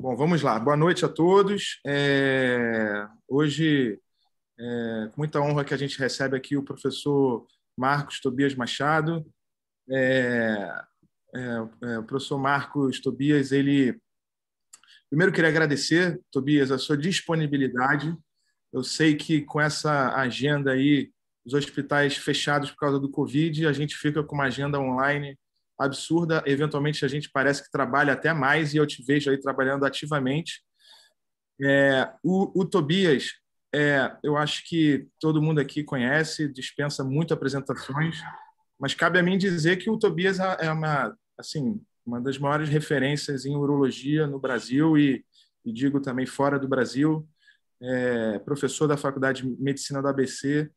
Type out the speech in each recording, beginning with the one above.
Bom, vamos lá. Boa noite a todos. Hoje, com muita honra que a gente recebe aqui o professor Marcos Tobias Machado. O professor Marcos Tobias, ele... Primeiro, queria agradecer, Tobias, a sua disponibilidade. Eu sei que com essa agenda aí, os hospitais fechados por causa do Covid, a gente fica com uma agenda online absurda. Eventualmente, a gente parece que trabalha até mais e eu te vejo aí trabalhando ativamente. O Tobias, eu acho que todo mundo aqui conhece, dispensa muito apresentações, mas cabe a mim dizer que o Tobias é uma das maiores referências em urologia no Brasil e digo também fora do Brasil. Professor da Faculdade de Medicina do ABC,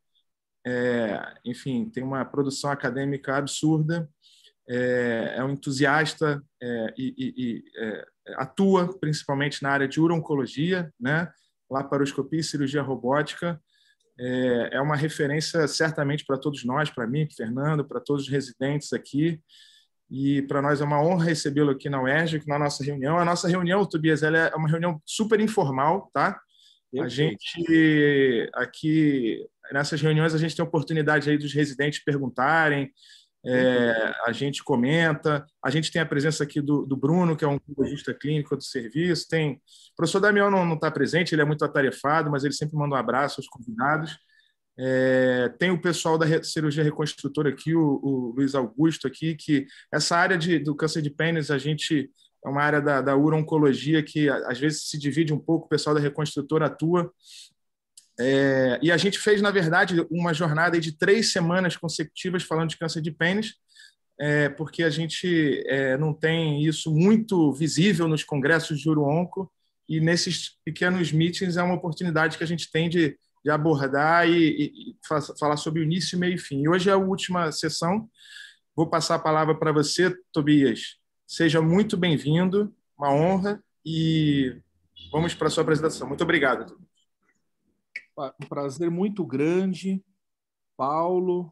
enfim, tem uma produção acadêmica absurda, é um entusiasta e atua principalmente na área de urologia, né? Laparoscopia e cirurgia robótica. É uma referência certamente para todos nós, para mim, para Fernando, para todos os residentes aqui. E para nós é uma honra recebê-lo aqui na UERJ, na nossa reunião. A nossa reunião, Tobias, ela é uma reunião super informal, tá? A gente aqui nessas reuniões a gente tem a oportunidade aí dos residentes perguntarem, a gente comenta, a gente tem a presença aqui do Bruno, que é um oncologista clínico do serviço, tem o professor Damião não está presente, ele é muito atarefado, mas ele sempre manda um abraço aos convidados. Tem o pessoal da cirurgia reconstrutora aqui, o Luiz Augusto aqui, que essa área do câncer de pênis, a gente é uma área da uro-oncologia que às vezes se divide um pouco, o pessoal da reconstrutora atua. E a gente fez, na verdade, uma jornada de 3 semanas consecutivas falando de câncer de pênis, porque a gente não tem isso muito visível nos congressos de uro-onco, e nesses pequenos meetings é uma oportunidade que a gente tem de abordar e falar sobre o início, meio e fim. E hoje é a última sessão. Vou passar a palavra para você, Tobias. Seja muito bem-vindo, uma honra, e vamos para a sua apresentação. Muito obrigado, Tobias. Um prazer muito grande, Paulo,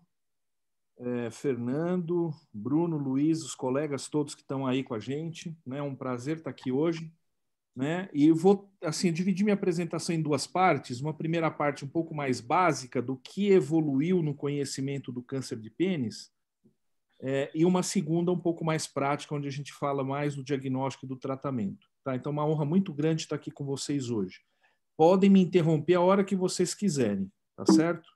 Fernando, Bruno, Luiz, os colegas todos que estão aí com a gente, né? Um prazer estar aqui hoje, né? E vou assim dividir minha apresentação em 2 partes. Uma primeira parte um pouco mais básica do que evoluiu no conhecimento do câncer de pênis, e uma segunda um pouco mais prática, onde a gente fala mais do diagnóstico e do tratamento. Tá? Então, uma honra muito grande estar aqui com vocês hoje. Podem me interromper a hora que vocês quiserem, tá certo?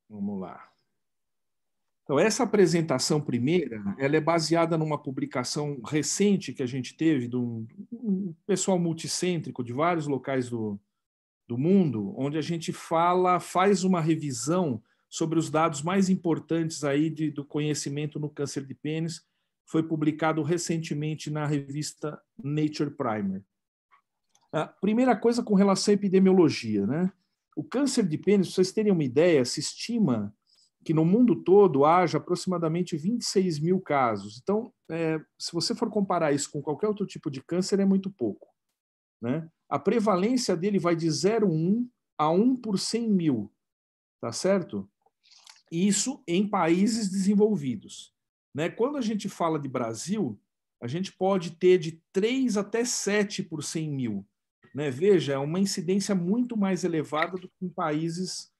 Vamos lá. Então, essa apresentação primeira, ela é baseada numa publicação recente que a gente teve de um pessoal multicêntrico de vários locais do mundo, onde a gente faz uma revisão sobre os dados mais importantes aí do conhecimento no câncer de pênis. Foi publicado recentemente na revista Nature Primer. A primeira coisa com relação à epidemiologia, né? O câncer de pênis, para vocês terem uma ideia, se estima que no mundo todo haja aproximadamente 26 mil casos. Então, se você for comparar isso com qualquer outro tipo de câncer, é muito pouco, né? A prevalência dele vai de 0,1 a 1 por 100 mil, tá certo? Isso em países desenvolvidos, né? Quando a gente fala de Brasil, a gente pode ter de 3 até 7 por 100 mil. Né? Veja, é uma incidência muito mais elevada do que em países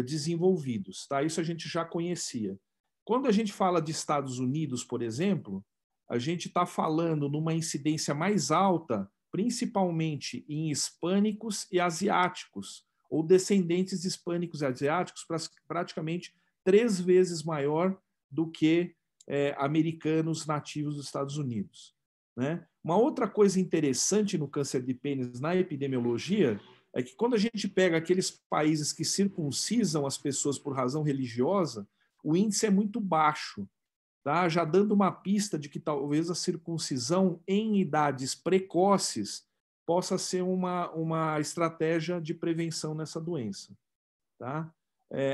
desenvolvidos. Tá? Isso a gente já conhecia. Quando a gente fala de Estados Unidos, por exemplo, a gente está falando numa incidência mais alta, principalmente em hispânicos e asiáticos, ou descendentes de hispânicos e asiáticos, praticamente 3 vezes maior do que americanos nativos dos Estados Unidos. Né? Uma outra coisa interessante no câncer de pênis na epidemiologia é que quando a gente pega aqueles países que circuncisam as pessoas por razão religiosa, o índice é muito baixo, tá? Já dando uma pista de que talvez a circuncisão em idades precoces possa ser uma estratégia de prevenção nessa doença. Tá?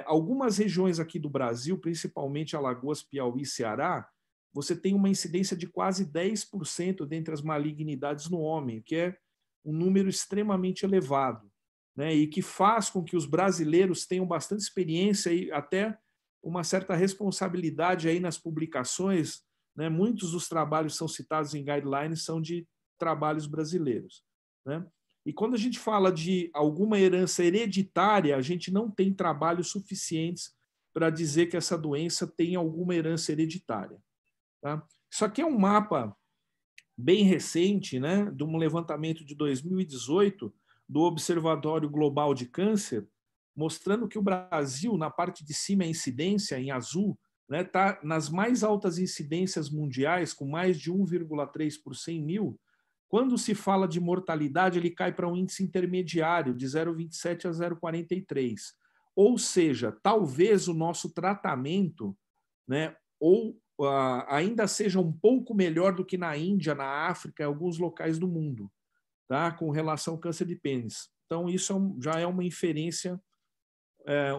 Algumas regiões aqui do Brasil, principalmente Alagoas, Piauí e Ceará, você tem uma incidência de quase 10% dentre as malignidades no homem, que é um número extremamente elevado, né? E que faz com que os brasileiros tenham bastante experiência e até uma certa responsabilidade aí nas publicações né? Muitos dos trabalhos são citados em guidelines são de trabalhos brasileiros, né? E quando a gente fala de alguma herança hereditária, a gente não tem trabalhos suficientes para dizer que essa doença tem alguma herança hereditária. Tá? Isso aqui é um mapa bem recente, né, de um levantamento de 2018 do Observatório Global de Câncer, mostrando que o Brasil, na parte de cima, a incidência em azul, né, está nas mais altas incidências mundiais, com mais de 1,3 por 100 mil. Quando se fala de mortalidade, ele cai para um índice intermediário, de 0,27 a 0,43. Ou seja, talvez o nosso tratamento, né, ou ainda seja um pouco melhor do que na Índia, na África, em alguns locais do mundo, tá? Com relação ao câncer de pênis. Então, isso já é uma inferência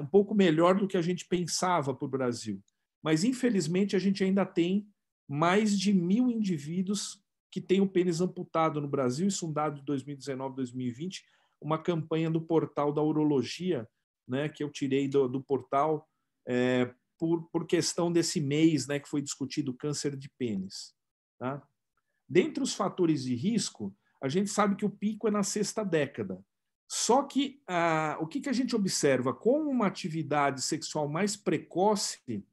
um pouco melhor do que a gente pensava para o Brasil. Mas, infelizmente, a gente ainda tem mais de 1.000 indivíduos que têm o pênis amputado no Brasil. Isso é um dado de 2019, 2020, uma campanha do portal da urologia, né, que eu tirei do portal por questão desse mês, né, que foi discutido o câncer de pênis. Tá? Dentre os fatores de risco, a gente sabe que o pico é na 6ª década. Só que o que a gente observa? Com uma atividade sexual mais precoce,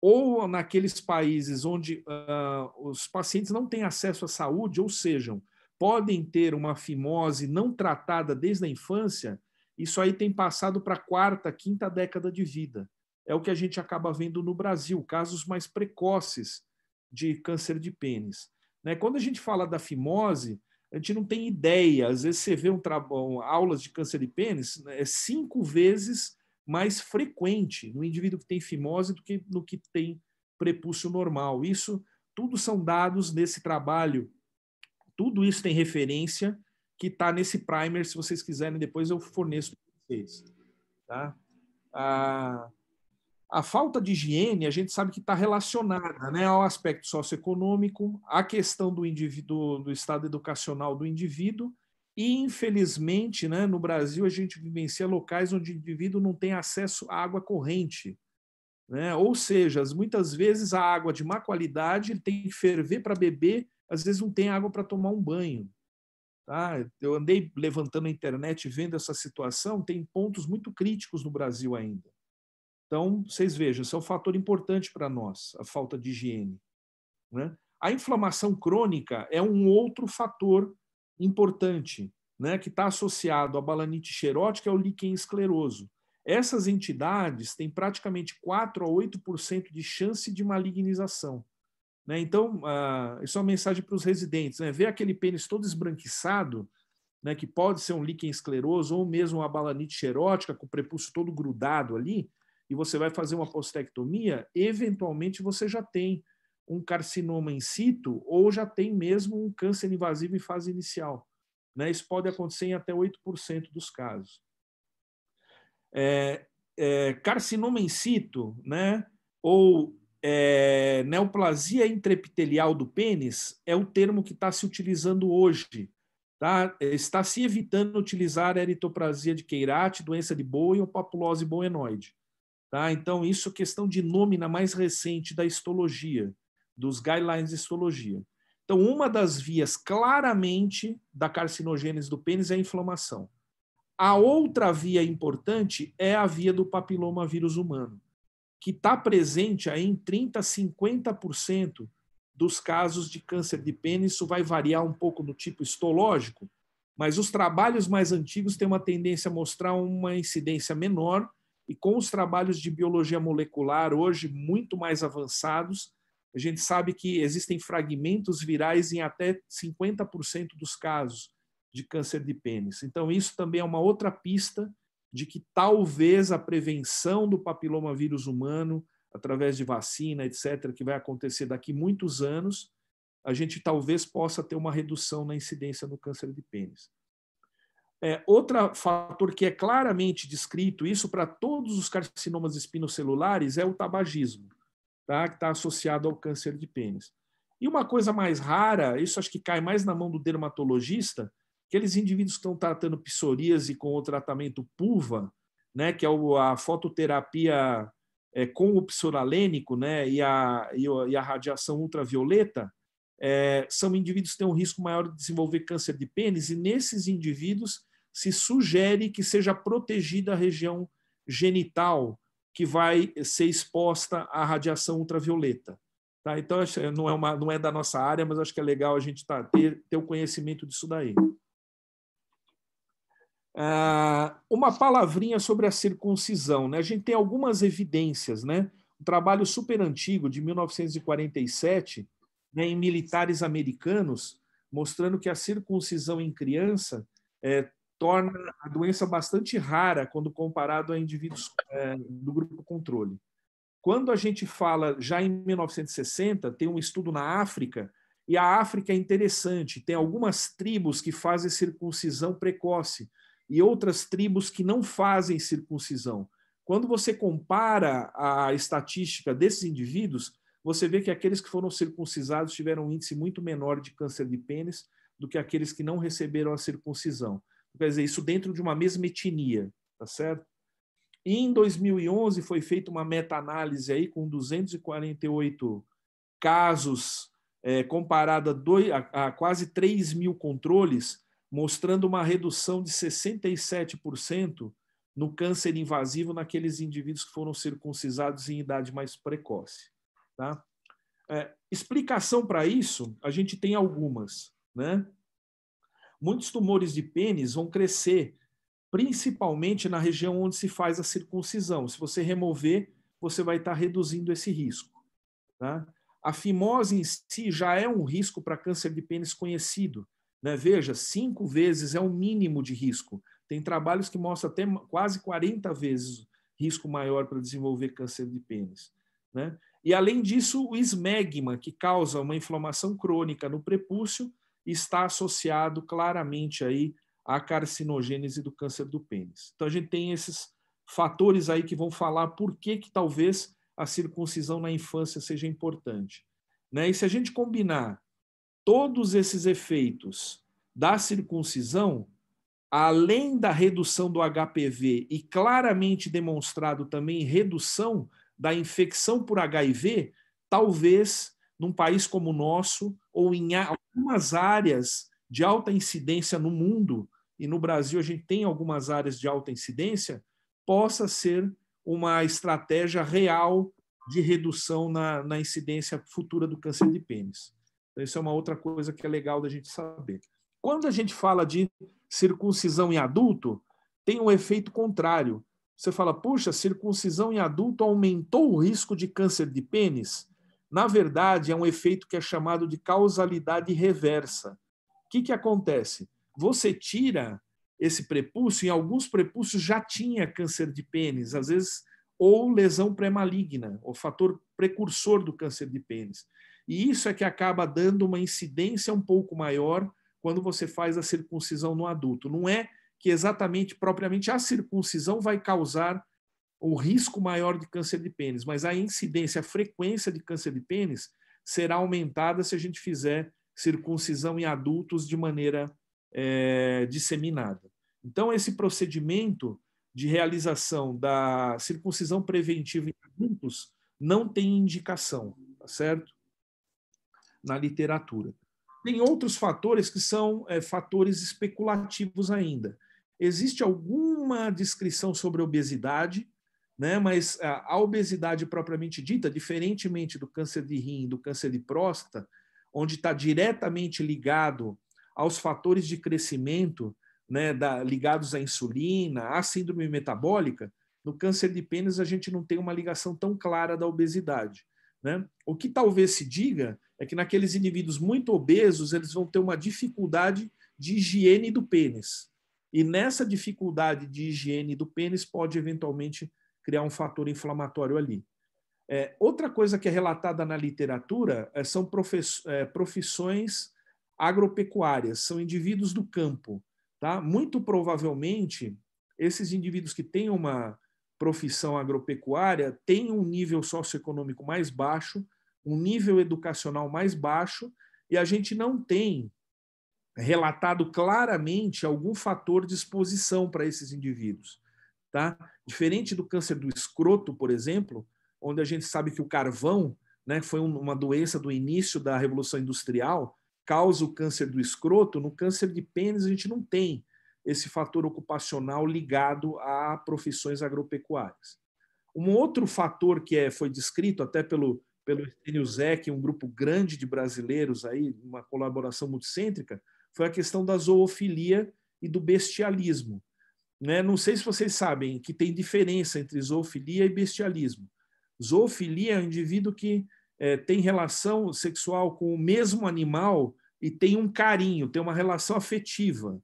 ou naqueles países onde os pacientes não têm acesso à saúde, ou seja, podem ter uma fimose não tratada desde a infância, isso aí tem passado para a 4ª, 5ª década de vida. É o que a gente acaba vendo no Brasil, casos mais precoces de câncer de pênis. Né? Quando a gente fala da fimose, a gente não tem ideia. Às vezes você vê aulas de câncer de pênis, é 5 vezes mais frequente no indivíduo que tem fimose do que no que tem prepúcio normal. Isso tudo são dados nesse trabalho, tudo isso tem referência que está nesse primer, se vocês quiserem, depois eu forneço para vocês. Tá? A falta de higiene, a gente sabe que está relacionada, né, ao aspecto socioeconômico, à questão do indivíduo, do estado educacional do indivíduo, e, infelizmente, né, no Brasil, a gente vivencia locais onde o indivíduo não tem acesso à água corrente. Né? Ou seja, muitas vezes a água de má qualidade, ele tem que ferver para beber, às vezes não tem água para tomar um banho. Tá? Eu andei levantando a internet vendo essa situação, tem pontos muito críticos no Brasil ainda. Então, vocês vejam, isso é um fator importante para nós, a falta de higiene. Né? A inflamação crônica é um outro fator importante, né, que está associado à balanite xerótica e ao líquen escleroso. Essas entidades têm praticamente 4 a 8% de chance de malignização. Né? Então, isso é uma mensagem para os residentes. Né? Ver aquele pênis todo esbranquiçado, né, que pode ser um líquen escleroso ou mesmo uma balanite xerótica com o prepúcio todo grudado ali, e você vai fazer uma postectomia, eventualmente você já tem um carcinoma in situ ou já tem mesmo um câncer invasivo em fase inicial. Né? Isso pode acontecer em até 8% dos casos. Carcinoma in situ, né? Ou neoplasia intraepitelial do pênis é o termo que está se utilizando hoje. Tá? Está se evitando utilizar a eritoplasia de Queirate, doença de Bowen ou papulose boenoide. Tá? Então, isso é questão de nômina mais recente da histologia, dos guidelines de histologia. Então, uma das vias claramente da carcinogênese do pênis é a inflamação. A outra via importante é a via do papilomavírus humano, que está presente aí em 30% a 50% dos casos de câncer de pênis. Isso vai variar um pouco no tipo histológico, mas os trabalhos mais antigos têm uma tendência a mostrar uma incidência menor, e com os trabalhos de biologia molecular hoje muito mais avançados, a gente sabe que existem fragmentos virais em até 50% dos casos de câncer de pênis. Então, isso também é uma outra pista de que talvez a prevenção do papilomavírus humano, através de vacina, etc., que vai acontecer daqui muitos anos, a gente talvez possa ter uma redução na incidência do câncer de pênis. Outro fator que é claramente descrito, isso para todos os carcinomas espinocelulares, é o tabagismo, tá? Que está associado ao câncer de pênis. E uma coisa mais rara, isso acho que cai mais na mão do dermatologista, aqueles indivíduos que estão tratando psoríase com o tratamento PUVA, né, que é a fototerapia com o psoralênico, né, e a radiação ultravioleta, são indivíduos que têm um risco maior de desenvolver câncer de pênis, e nesses indivíduos se sugere que seja protegida a região genital que vai ser exposta à radiação ultravioleta. Tá? Então, não é da nossa área, mas acho que é legal a gente ter o conhecimento disso daí. Uma palavrinha sobre a circuncisão. Né? A gente tem algumas evidências. Né? Um trabalho super antigo, de 1947, né, em militares americanos, mostrando que a circuncisão em criança torna a doença bastante rara quando comparado a indivíduos do grupo controle. Quando a gente fala, já em 1960, tem um estudo na África, e a África é interessante, tem algumas tribos que fazem circuncisão precoce e outras tribos que não fazem circuncisão. Quando você compara a estatística desses indivíduos, você vê que aqueles que foram circuncisados tiveram um índice muito menor de câncer de pênis do que aqueles que não receberam a circuncisão. Quer dizer, isso dentro de uma mesma etnia, tá certo? E em 2011 foi feita uma meta-análise aí com 248 casos, comparado a quase 3 mil controles, mostrando uma redução de 67% no câncer invasivo naqueles indivíduos que foram circuncisados em idade mais precoce. Tá? Explicação para isso, a gente tem algumas. Né? Muitos tumores de pênis vão crescer principalmente na região onde se faz a circuncisão. Se você remover, você vai estar reduzindo esse risco. Tá? A fimose em si já é um risco para câncer de pênis conhecido. Né? Veja, 5 vezes é o mínimo de risco. Tem trabalhos que mostram até quase 40 vezes risco maior para desenvolver câncer de pênis. Né? E, além disso, o esmegma, que causa uma inflamação crônica no prepúcio, está associado claramente aí à carcinogênese do câncer do pênis. Então, a gente tem esses fatores aí que vão falar por que talvez a circuncisão na infância seja importante. Né? E se a gente combinar todos esses efeitos da circuncisão, além da redução do HPV e claramente demonstrado também redução da infecção por HIV, talvez num país como o nosso, ou em algumas áreas de alta incidência no mundo, e no Brasil a gente tem algumas áreas de alta incidência, possa ser uma estratégia real de redução na incidência futura do câncer de pênis. Então, isso é uma outra coisa que é legal da gente saber. Quando a gente fala de circuncisão em adulto, tem um efeito contrário. Você fala, puxa, circuncisão em adulto aumentou o risco de câncer de pênis? Na verdade, é um efeito que é chamado de causalidade reversa. O que acontece? Você tira esse prepúcio, em alguns prepúcios já tinha câncer de pênis, às vezes, ou lesão pré-maligna, o fator precursor do câncer de pênis. E isso é que acaba dando uma incidência um pouco maior quando você faz a circuncisão no adulto. Não é que exatamente, propriamente, a circuncisão vai causar o risco maior de câncer de pênis, mas a incidência, a frequência de câncer de pênis será aumentada se a gente fizer circuncisão em adultos de maneira disseminada. Então, esse procedimento de realização da circuncisão preventiva em adultos não tem indicação, tá certo? Na literatura. Tem outros fatores que são fatores especulativos ainda. Existe alguma descrição sobre obesidade, né? Mas a obesidade propriamente dita, diferentemente do câncer de rim e do câncer de próstata, onde está diretamente ligado aos fatores de crescimento, né, ligados à insulina, à síndrome metabólica, no câncer de pênis a gente não tem uma ligação tão clara da obesidade. Né? O que talvez se diga é que naqueles indivíduos muito obesos eles vão ter uma dificuldade de higiene do pênis. E nessa dificuldade de higiene do pênis pode eventualmente criar um fator inflamatório ali. Outra coisa que é relatada na literatura são profissões agropecuárias, são indivíduos do campo. Tá? Muito provavelmente, esses indivíduos que têm uma profissão agropecuária têm um nível socioeconômico mais baixo, um nível educacional mais baixo, e a gente não tem relatado claramente algum fator de exposição para esses indivíduos. Tá? Diferente do câncer do escroto, por exemplo, onde a gente sabe que o carvão, né, foi uma doença do início da Revolução Industrial, causa o câncer do escroto. No câncer de pênis a gente não tem esse fator ocupacional ligado a profissões agropecuárias. Um outro fator que foi descrito até pelo Estênio Zec, um grupo grande de brasileiros, aí, uma colaboração multicêntrica, foi a questão da zoofilia e do bestialismo. Né? Não sei se vocês sabem que tem diferença entre zoofilia e bestialismo. Zoofilia é um indivíduo que tem relação sexual com o mesmo animal e tem um carinho, tem uma relação afetiva.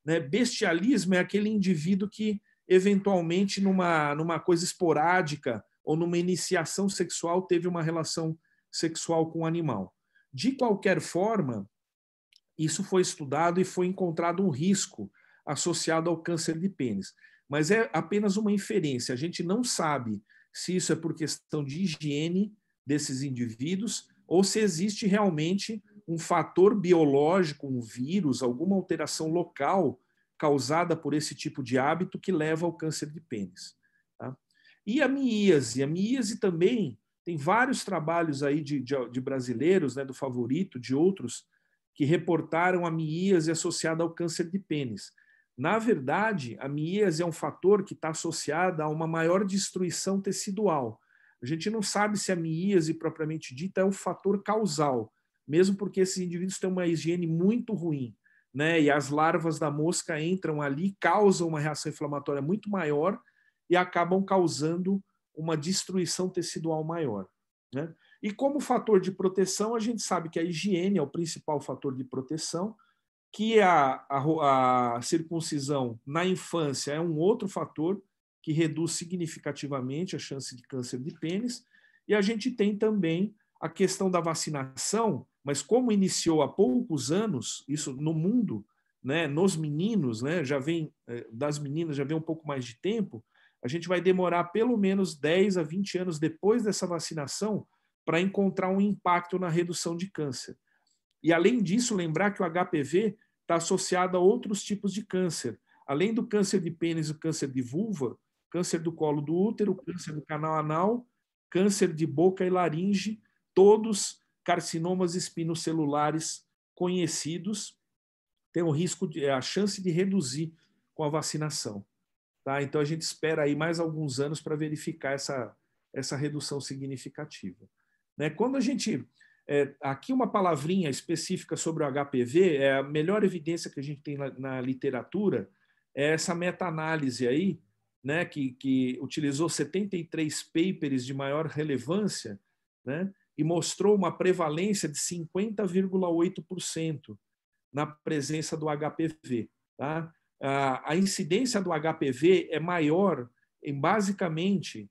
Né? Bestialismo é aquele indivíduo que, eventualmente, numa coisa esporádica ou numa iniciação sexual, teve uma relação sexual com o animal. De qualquer forma, isso foi estudado e foi encontrado um risco associado ao câncer de pênis. Mas é apenas uma inferência. A gente não sabe se isso é por questão de higiene desses indivíduos ou se existe realmente um fator biológico, um vírus, alguma alteração local causada por esse tipo de hábito que leva ao câncer de pênis. Tá? E a miíase também tem vários trabalhos aí de brasileiros, né, do Favorito, de outros, que reportaram a miíase associada ao câncer de pênis. Na verdade, a miíase é um fator que está associado a uma maior destruição tecidual. A gente não sabe se a miíase, propriamente dita, é um fator causal, mesmo porque esses indivíduos têm uma higiene muito ruim, né? E as larvas da mosca entram ali, causam uma reação inflamatória muito maior e acabam causando uma destruição tecidual maior, né? E como fator de proteção, a gente sabe que a higiene é o principal fator de proteção, que a circuncisão na infância é um outro fator que reduz significativamente a chance de câncer de pênis. E a gente tem também a questão da vacinação, mas como iniciou há poucos anos, isso no mundo, né, nos meninos, né, das meninas já vem um pouco mais de tempo, a gente vai demorar pelo menos 10 a 20 anos depois dessa vacinação para encontrar um impacto na redução de câncer. E, além disso, lembrar que o HPV está associado a outros tipos de câncer. Além do câncer de pênis, o câncer de vulva, câncer do colo do útero, câncer do canal anal, câncer de boca e laringe, todos carcinomas espinocelulares conhecidos, tem a chance de reduzir com a vacinação. Tá? Então, a gente espera aí mais alguns anos para verificar essa redução significativa. Né? Quando a gente... aqui uma palavrinha específica sobre o HPV, a melhor evidência que a gente tem na literatura é essa meta-análise aí, né, que utilizou 73 papers de maior relevância, né, e mostrou uma prevalência de 50,8% na presença do HPV. Tá? A incidência do HPV é maior em, basicamente,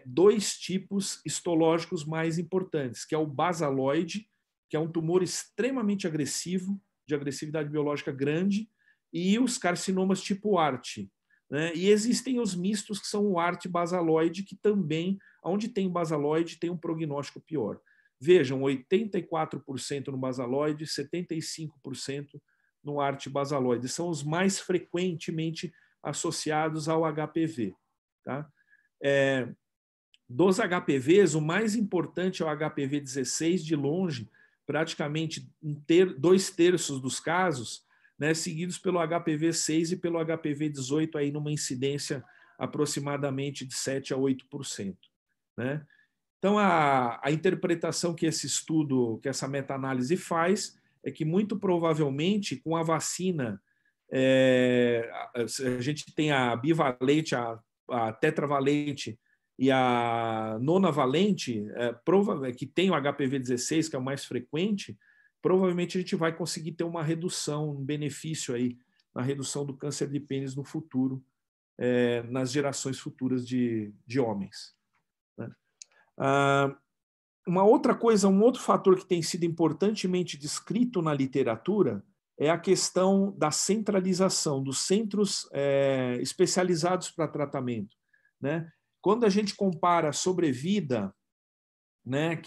dois tipos histológicos mais importantes, que é o basaloide, que é um tumor extremamente agressivo, de agressividade biológica grande, e os carcinomas tipo ART. Né? E existem os mistos, que são o ART basaloide, que também, onde tem basaloide, tem um prognóstico pior. Vejam, 84% no basaloide, 75% no ART basaloide. São os mais frequentemente associados ao HPV. Tá? Dos HPVs, o mais importante é o HPV-16, de longe, praticamente 2/3 dos casos, né, seguidos pelo HPV-6 e pelo HPV-18, aí numa incidência aproximadamente de 7% a 8%. Né? Então, a interpretação que esse estudo, que essa meta-análise faz, é que muito provavelmente com a vacina, a gente tem a bivalente, a tetravalente e a nonavalente, que tem o HPV-16, que é o mais frequente, provavelmente a gente vai conseguir ter uma redução, um benefício aí na redução do câncer de pênis no futuro, nas gerações futuras de homens. Né? Uma outra coisa, um outro fator que tem sido importantemente descrito na literatura é a questão da centralização dos centros especializados para tratamento. Né? Quando a gente compara a sobrevida, né,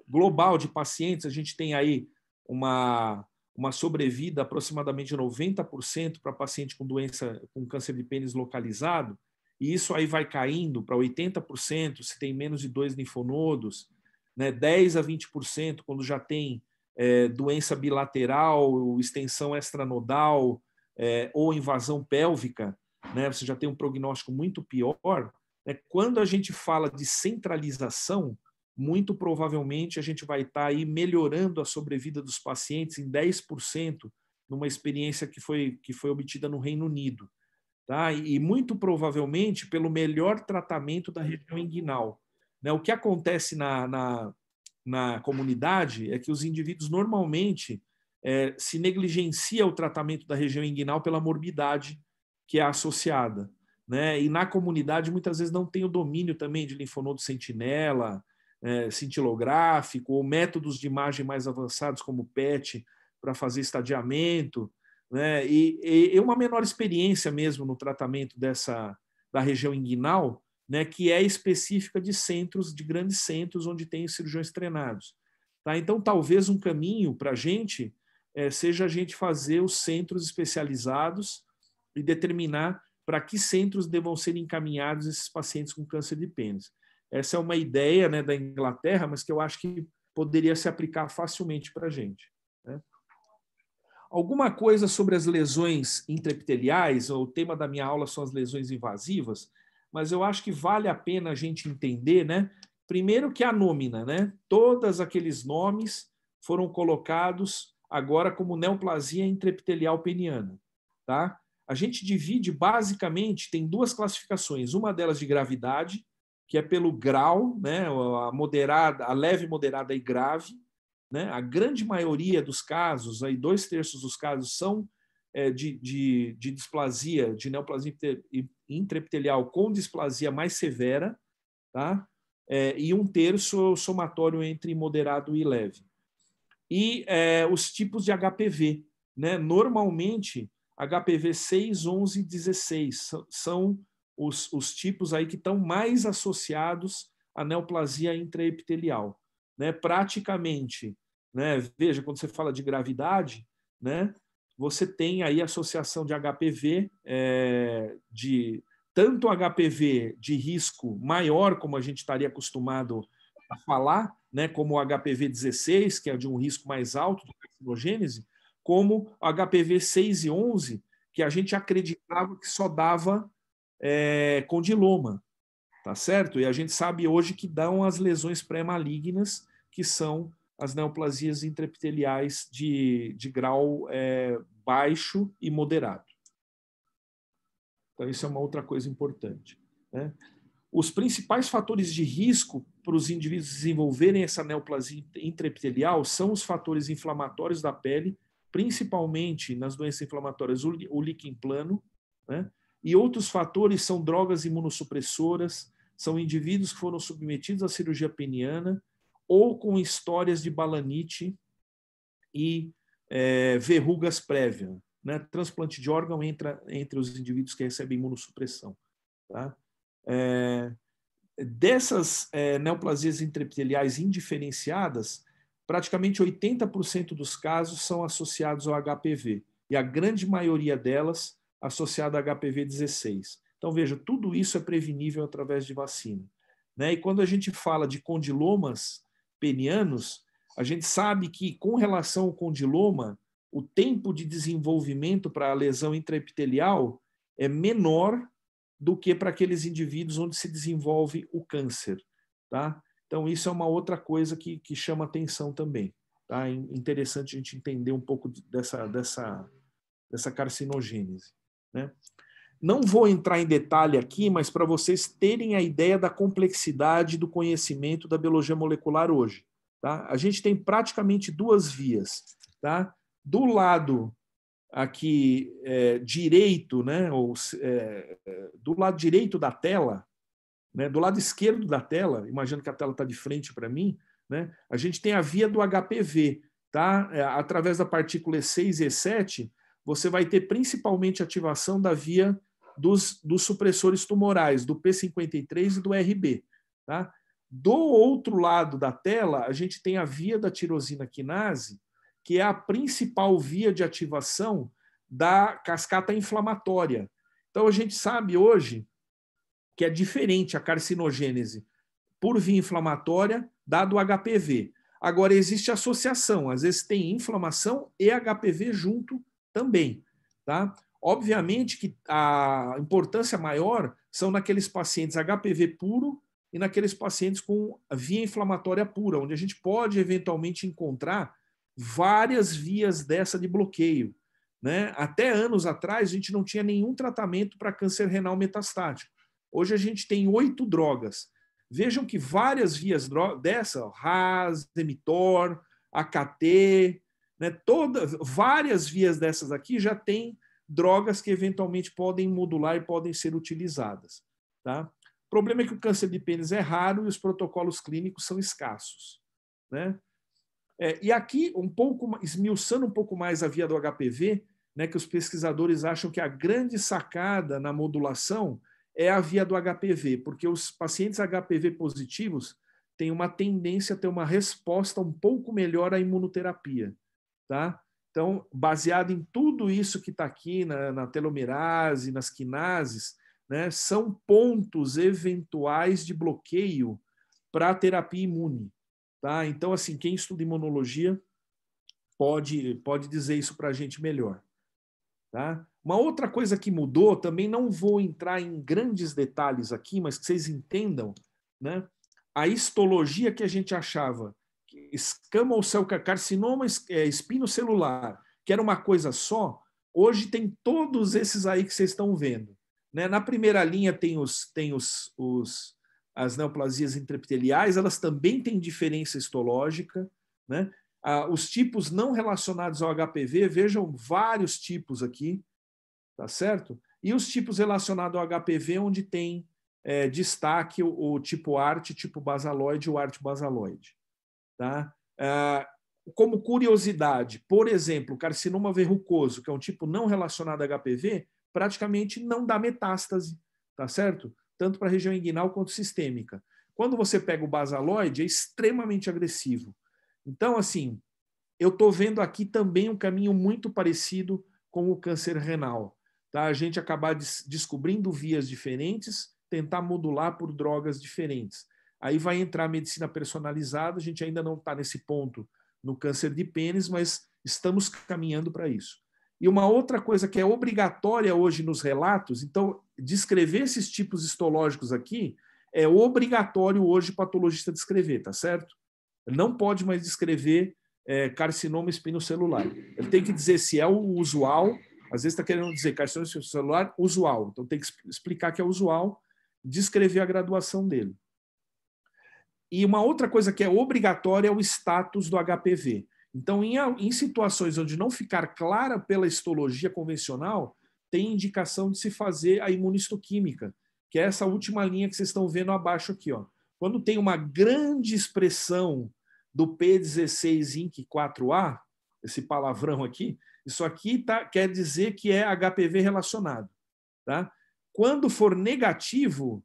global de pacientes, a gente tem aí uma sobrevida aproximadamente 90% para paciente com doença, com câncer de pênis localizado, e isso aí vai caindo para 80% se tem menos de 2 linfonodos, né? 10 a 20% quando já tem doença bilateral, extensão extranodal ou invasão pélvica, né? Você já tem um prognóstico muito pior. Né? Quando a gente fala de centralização, muito provavelmente a gente vai estar aí melhorando a sobrevida dos pacientes em 10% numa experiência que foi obtida no Reino Unido. Tá? E muito provavelmente pelo melhor tratamento da região inguinal. Né? O que acontece na comunidade é que os indivíduos normalmente se negligencia o tratamento da região inguinal pela morbidade que é associada. Né? E na comunidade muitas vezes não tem o domínio também de linfonodo sentinela, cintilográfico, ou métodos de imagem mais avançados como PET para fazer estadiamento, né? E uma menor experiência mesmo no tratamento da região inguinal, né? Que é específica de centros, de grandes centros onde tem cirurgiões treinados. Tá? Então, talvez um caminho para a gente seja a gente fazer os centros especializados e determinar para que centros devam ser encaminhados esses pacientes com câncer de pênis. Essa é uma ideia, né, da Inglaterra, mas que eu acho que poderia se aplicar facilmente para a gente. Né? Alguma coisa sobre as lesões intraepiteliais, o tema da minha aula são as lesões invasivas, mas eu acho que vale a pena a gente entender, né? Primeiro que a nômina, né? Todos aqueles nomes foram colocados agora como neoplasia intraepitelial peniana. Tá? A gente divide basicamente, tem duas classificações, uma delas de gravidade, que é pelo grau, né, a moderada, a leve, moderada e grave. Né? A grande maioria dos casos, aí 2/3 dos casos, são de displasia, de neoplasia intraepitelial com displasia mais severa, tá? E 1/3 somatório entre moderado e leve. E os tipos de HPV. Né? Normalmente, HPV 6, 11 e 16 são os tipos aí que estão mais associados à neoplasia intraepitelial. Né? Praticamente, né? Veja, quando você fala de gravidade, né? Você tem aí associação de HPV, tanto HPV de risco maior, como a gente estaria acostumado a falar, né? Como o HPV 16, que é de um risco mais alto de carcinogênese, como o HPV 6 e 11, que a gente acreditava que só dava condiloma, tá certo? E a gente sabe hoje que dão as lesões pré-malignas, que são as neoplasias intraepiteliais de grau baixo e moderado. Então, isso é uma outra coisa importante. Né? Os principais fatores de risco para os indivíduos desenvolverem essa neoplasia intraepitelial são os fatores inflamatórios da pele, principalmente nas doenças inflamatórias, o líquen plano, né? E outros fatores são drogas imunossupressoras, são indivíduos que foram submetidos à cirurgia peniana ou com histórias de balanite e verrugas prévias. Né? Transplante de órgão entra entre os indivíduos que recebem imunossupressão. Tá? Dessas neoplasias intraepiteliais indiferenciadas, praticamente 80% dos casos são associados ao HPV, e a grande maioria delas associada a HPV 16. Então, veja, tudo isso é prevenível através de vacina. Né? E quando a gente fala de condilomas penianos, a gente sabe que, com relação ao condiloma, o tempo de desenvolvimento para a lesão intraepitelial é menor do que para aqueles indivíduos onde se desenvolve o câncer. Tá? Então, isso é uma outra coisa que chama atenção também. Tá? É interessante a gente entender um pouco dessa carcinogênese. Né? Não vou entrar em detalhe aqui, mas para vocês terem a ideia da complexidade do conhecimento da biologia molecular hoje. Tá? A gente tem praticamente duas vias. Tá? Do lado aqui direito, né, do lado direito da tela, né, do lado esquerdo da tela, imagino que a tela está de frente para mim, né, a gente tem a via do HPV. Tá? Através da partícula E6 e E7, você vai ter principalmente ativação da via dos supressores tumorais, do P53 e do RB. Tá? Do outro lado da tela, a gente tem a via da tirosina quinase, que é a principal via de ativação da cascata inflamatória. Então, a gente sabe hoje que é diferente a carcinogênese por via inflamatória dado o HPV. Agora, existe associação, às vezes tem inflamação e HPV junto também, tá? Obviamente que a importância maior são naqueles pacientes HPV puro e naqueles pacientes com via inflamatória pura, onde a gente pode eventualmente encontrar várias vias dessa de bloqueio, né? Até anos atrás, a gente não tinha nenhum tratamento para câncer renal metastático. Hoje a gente tem 8 drogas. Vejam que várias vias dessa, RAS, Emitor, AKT, né, várias vias dessas aqui já tem drogas que eventualmente podem modular e podem ser utilizadas. Tá? O problema é que o câncer de pênis é raro e os protocolos clínicos são escassos. Né? E aqui, esmiuçando um pouco mais a via do HPV, né, que os pesquisadores acham que a grande sacada na modulação é a via do HPV, porque os pacientes HPV positivos têm uma tendência a ter uma resposta um pouco melhor à imunoterapia. Tá? Então, baseado em tudo isso que está aqui na telomerase, nas quinases, né, são pontos eventuais de bloqueio para a terapia imune. Tá? Então, assim, quem estuda imunologia pode dizer isso para a gente melhor. Tá? Uma outra coisa que mudou, também não vou entrar em grandes detalhes aqui, mas que vocês entendam, né? A histologia que a gente achava, escama ou carcinoma espinocelular, que era uma coisa só, hoje tem todos esses aí que vocês estão vendo. Né? Na primeira linha tem as neoplasias intraepiteliais, elas também têm diferença histológica, né? Os tipos não relacionados ao HPV, vejam vários tipos aqui, tá certo? E os tipos relacionados ao HPV, onde tem destaque o tipo ART, tipo basaloide e o ART basaloide. Tá? Como curiosidade, por exemplo, o carcinoma verrucoso, que é um tipo não relacionado a HPV, praticamente não dá metástase, tá certo? Tanto para a região inguinal quanto sistêmica. Quando você pega o basaloide, é extremamente agressivo. Então, assim, eu estou vendo aqui também um caminho muito parecido com o câncer renal. Tá? A gente acabar descobrindo vias diferentes, tentar modular por drogas diferentes. Aí vai entrar a medicina personalizada, a gente ainda não está nesse ponto no câncer de pênis, mas estamos caminhando para isso. E uma outra coisa que é obrigatória hoje nos relatos, então, descrever esses tipos histológicos aqui é obrigatório hoje o patologista descrever, tá certo? Ele não pode mais descrever carcinoma espinocelular. Ele tem que dizer se é o usual, às vezes está querendo dizer carcinoma espinocelular usual, então tem que explicar que é usual, descrever a graduação dele. E uma outra coisa que é obrigatória é o status do HPV. Então, em situações onde não ficar clara pela histologia convencional, tem indicação de se fazer a imunistoquímica, que é essa última linha que vocês estão vendo abaixo aqui. Ó. Quando tem uma grande expressão do P16-INC4A, esse palavrão aqui, isso aqui quer dizer que é HPV relacionado. Tá? Quando for negativo,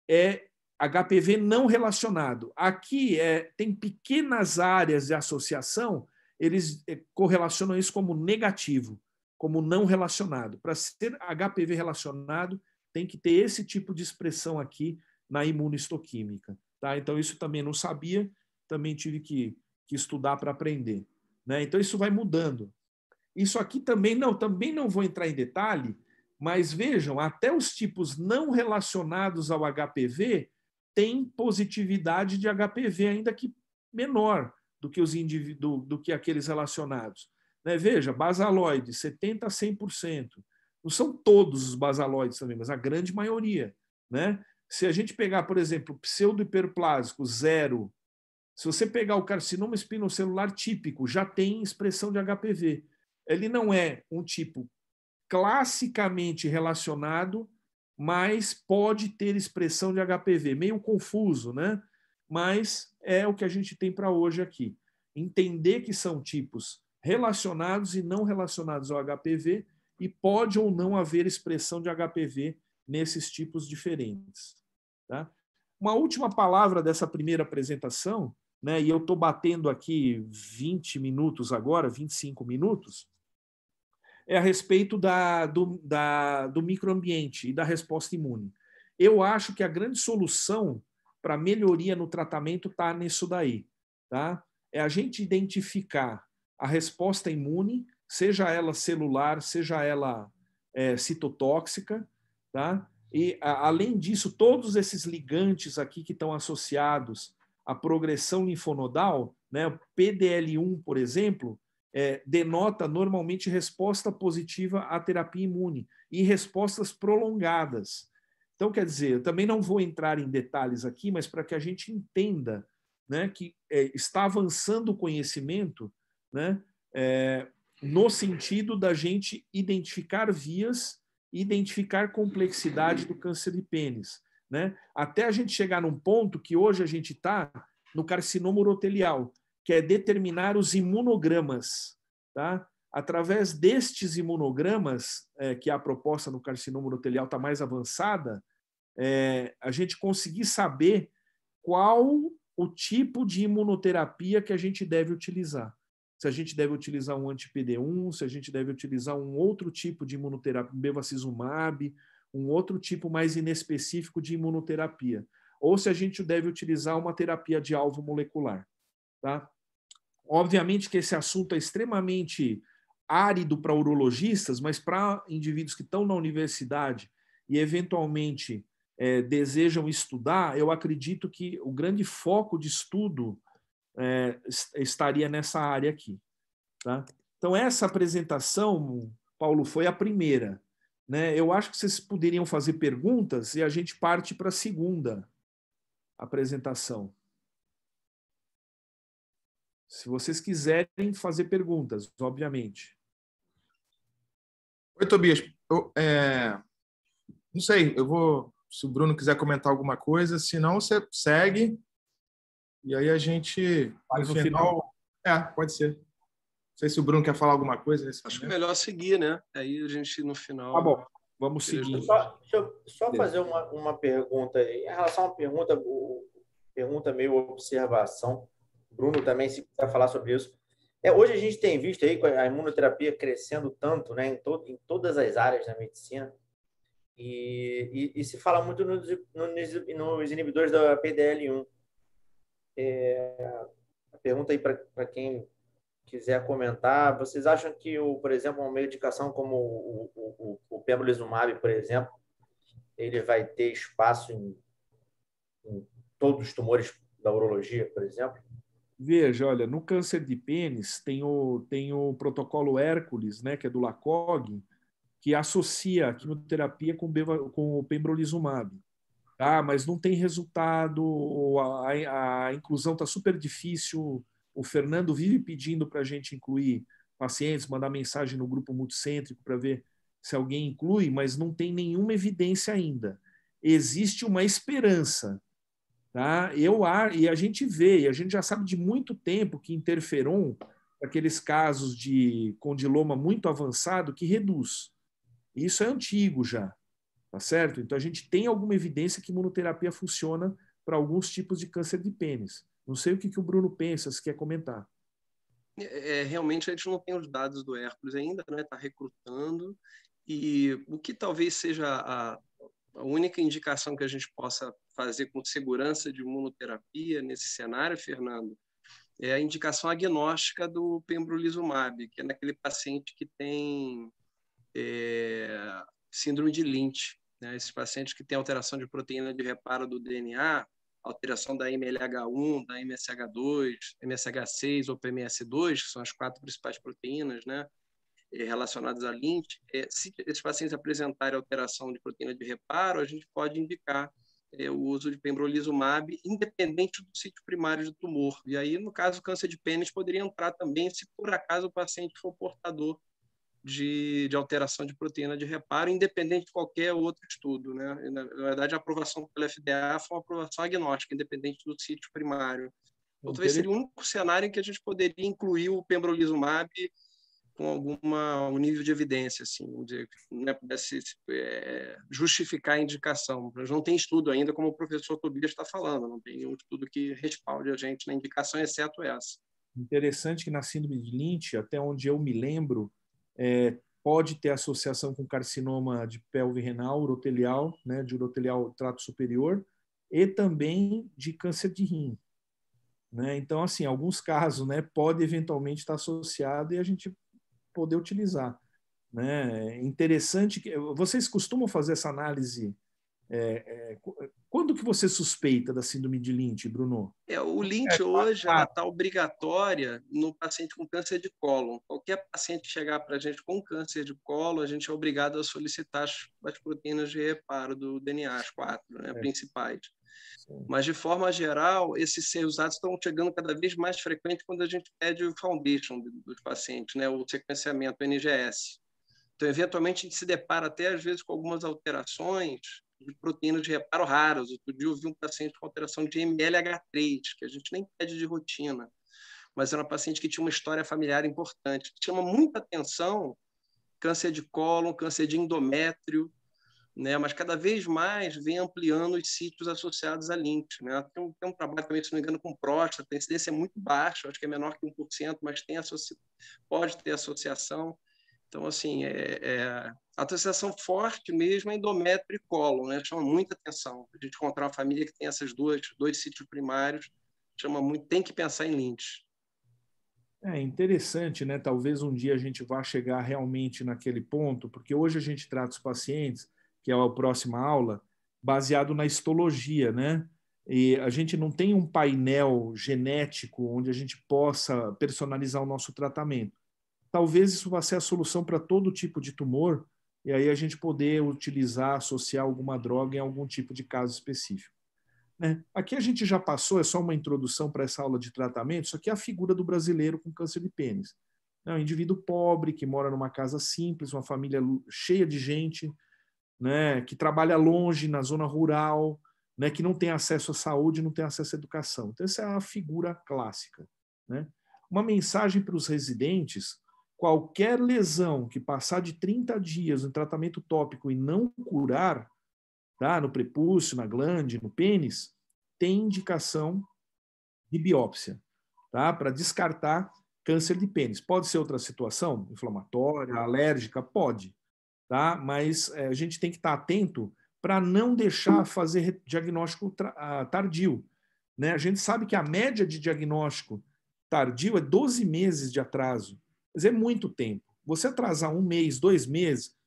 é HPV não relacionado. Aqui tem pequenas áreas de associação, eles correlacionam isso como negativo, como não relacionado. Para ser HPV relacionado, tem que ter esse tipo de expressão aqui na imunistoquímica. Tá? Então, isso também não sabia, também tive que estudar para aprender. Né? Então, isso vai mudando. Isso aqui também não vou entrar em detalhe, mas vejam, até os tipos não relacionados ao HPV têm positividade de HPV, ainda que menor do que aqueles relacionados. Né? Veja, basaloide, 70% a 100%. Não são todos os basaloides também, mas a grande maioria. Né? Se a gente pegar, por exemplo, pseudo-hiperplásico, 0, se você pegar o carcinoma espinocelular típico, já tem expressão de HPV. Ele não é um tipo classicamente relacionado, mas pode ter expressão de HPV. Meio confuso, né? Mas é o que a gente tem para hoje aqui. Entender que são tipos relacionados e não relacionados ao HPV e pode ou não haver expressão de HPV nesses tipos diferentes. Tá? Uma última palavra dessa primeira apresentação, né, e eu estou batendo aqui 20 minutos agora, 25 minutos, é a respeito do microambiente e da resposta imune. eu acho que a grande solução para melhoria no tratamento está nisso daí. Tá? É a gente identificar a resposta imune, seja ela celular, seja ela citotóxica, tá? E, além disso, todos esses ligantes aqui que estão associados à progressão linfonodal, né, o PDL1, por exemplo, denota normalmente resposta positiva à terapia imune e respostas prolongadas. Então, quer dizer, eu também não vou entrar em detalhes aqui, mas para que a gente entenda, né, que está avançando o conhecimento, né, no sentido da gente identificar vias, identificar complexidade do câncer de pênis, né? Até a gente chegar num ponto que hoje a gente está no carcinoma urotelial, que é determinar os imunogramas, tá? Através destes imunogramas, que a proposta no carcinoma urotelial está mais avançada, a gente conseguir saber qual o tipo de imunoterapia que a gente deve utilizar. Se a gente deve utilizar um anti-PD1, se a gente deve utilizar um outro tipo de imunoterapia, um bevacizumab, um outro tipo mais inespecífico de imunoterapia. Ou se a gente deve utilizar uma terapia de alvo molecular. Tá? Obviamente que esse assunto é extremamente árido para urologistas, mas para indivíduos que estão na universidade e eventualmente desejam estudar, eu acredito que o grande foco de estudo estaria nessa área aqui. Tá? Então, essa apresentação, Paulo, foi a primeira. Né? Eu acho que vocês poderiam fazer perguntas e a gente parte para a segunda apresentação. Se vocês quiserem fazer perguntas, obviamente. Oi, Tobias. Não sei, se o Bruno quiser comentar alguma coisa, se não, você segue e aí a gente, no final. Pode ser. Não sei se o Bruno quer falar alguma coisa nesse Acho momento. melhor seguir, né? Aí a gente, no final... Tá bom, vamos seguir. Deixa eu só fazer uma pergunta. Em relação a uma pergunta meio observação. Bruno também, se quiser falar sobre isso. Hoje a gente tem visto aí a imunoterapia crescendo tanto, né, em todas as áreas da medicina. E se fala muito nos inibidores da PDL1. A pergunta aí para quem quiser comentar, vocês acham que, por exemplo, uma medicação como o pembrolizumab, por exemplo, ele vai ter espaço em todos os tumores da urologia, por exemplo? Veja, olha, no câncer de pênis tem o protocolo Hércules, né, que é do LACOG, que associa a quimioterapia com o pembrolizumab. Tá? Mas não tem resultado, a inclusão está super difícil. O Fernando vive pedindo para a gente incluir pacientes, mandar mensagem no grupo multicêntrico para ver se alguém inclui, mas não tem nenhuma evidência ainda. Existe uma esperança. Tá? E a gente vê, e a gente já sabe de muito tempo que interferon, aqueles casos de condiloma muito avançado, que reduz. Isso é antigo já. Tá certo? Então, a gente tem alguma evidência que imunoterapia funciona para alguns tipos de câncer de pênis. Não sei o que o Bruno pensa, se quer comentar. Realmente, a gente não tem os dados do Hércules ainda, né? Está recrutando. E o que talvez seja a única indicação que a gente possa fazer com segurança de imunoterapia nesse cenário, Fernando, é a indicação agnóstica do pembrolizumab, que é naquele paciente que tem síndrome de Lynch. Né? Esses pacientes que têm alteração de proteína de reparo do DNA, alteração da MLH1, da MSH2, MSH6 ou PMS2, que são as 4 principais proteínas, né, relacionadas a Lynch, se esses pacientes apresentarem alteração de proteína de reparo, a gente pode indicar o uso de pembrolizumab, independente do sítio primário do tumor. E aí, no caso do câncer de pênis, poderia entrar também se por acaso o paciente for portador de alteração de proteína de reparo, independente de qualquer outro estudo. Né? Na verdade, a aprovação pela FDA foi uma aprovação agnóstica, independente do sítio primário. Então, talvez seria o único cenário em que a gente poderia incluir o pembrolizumab com um nível de evidência, assim, vamos dizer, né, pudesse justificar a indicação. Mas não tem estudo ainda, como o professor Tobias está falando, não tem um estudo que respalde a gente na indicação, exceto essa. Interessante que na síndrome de Lynch, até onde eu me lembro, pode ter associação com carcinoma de pelve renal, urotelial, né, de urotelial trato superior, e também de câncer de rim. Né? Então, assim, alguns casos, né, pode eventualmente estar associado e a gente poder utilizar. Né? Interessante que vocês costumam fazer essa análise. Quando que você suspeita da síndrome de Lynch, Bruno? O Lynch hoje ela está obrigatória no paciente com câncer de cólon. Qualquer paciente chegar para a gente com câncer de cólon, a gente é obrigado a solicitar as proteínas de reparo do DNA, as 4, né, principais. Sim. Mas, de forma geral, esses resultados estão chegando cada vez mais frequente quando a gente pede o foundation dos pacientes, né, o sequenciamento, o NGS. Então, eventualmente, a gente se depara até, às vezes, com algumas alterações de proteínas de reparo raras. Outro dia eu vi um paciente com alteração de MLH3, que a gente nem pede de rotina, mas era uma paciente que tinha uma história familiar importante. Chama muita atenção câncer de cólon, câncer de endométrio, né? Mas cada vez mais vem ampliando os sítios associados a Lynch. Né? Tem um trabalho também, se não me engano, com próstata, a incidência é muito baixa, acho que é menor que 1%, mas pode ter associação. Então, assim, a associação forte mesmo é endométrio e cólon, né? Chama muita atenção. A gente encontrar uma família que tem esses dois sítios primários, chama muito, tem que pensar em Lynch. É interessante, né? Talvez um dia a gente vá chegar realmente naquele ponto, porque hoje a gente trata os pacientes, que é a próxima aula, baseado na histologia, né? E a gente não tem um painel genético onde a gente possa personalizar o nosso tratamento. Talvez isso vá ser a solução para todo tipo de tumor, e aí a gente poder utilizar, associar alguma droga em algum tipo de caso específico. Né? Aqui a gente já passou, é só uma introdução para essa aula de tratamento, isso aqui é a figura do brasileiro com câncer de pênis. É um indivíduo pobre, que mora numa casa simples, uma família cheia de gente, né, que trabalha longe, na zona rural, né, que não tem acesso à saúde, não tem acesso à educação. Então, essa é a figura clássica. Né? Uma mensagem para os residentes: qualquer lesão que passar de 30 dias no tratamento tópico e não curar, tá, no prepúcio, na glande, no pênis, tem indicação de biópsia, tá, para descartar câncer de pênis. Pode ser outra situação, inflamatória, alérgica, pode, tá? Mas a gente tem que estar atento para não deixar fazer diagnóstico tardio. Né? A gente sabe que a média de diagnóstico tardio é 12 meses de atraso. Mas é muito tempo. Você atrasar 1 mês, 2 meses,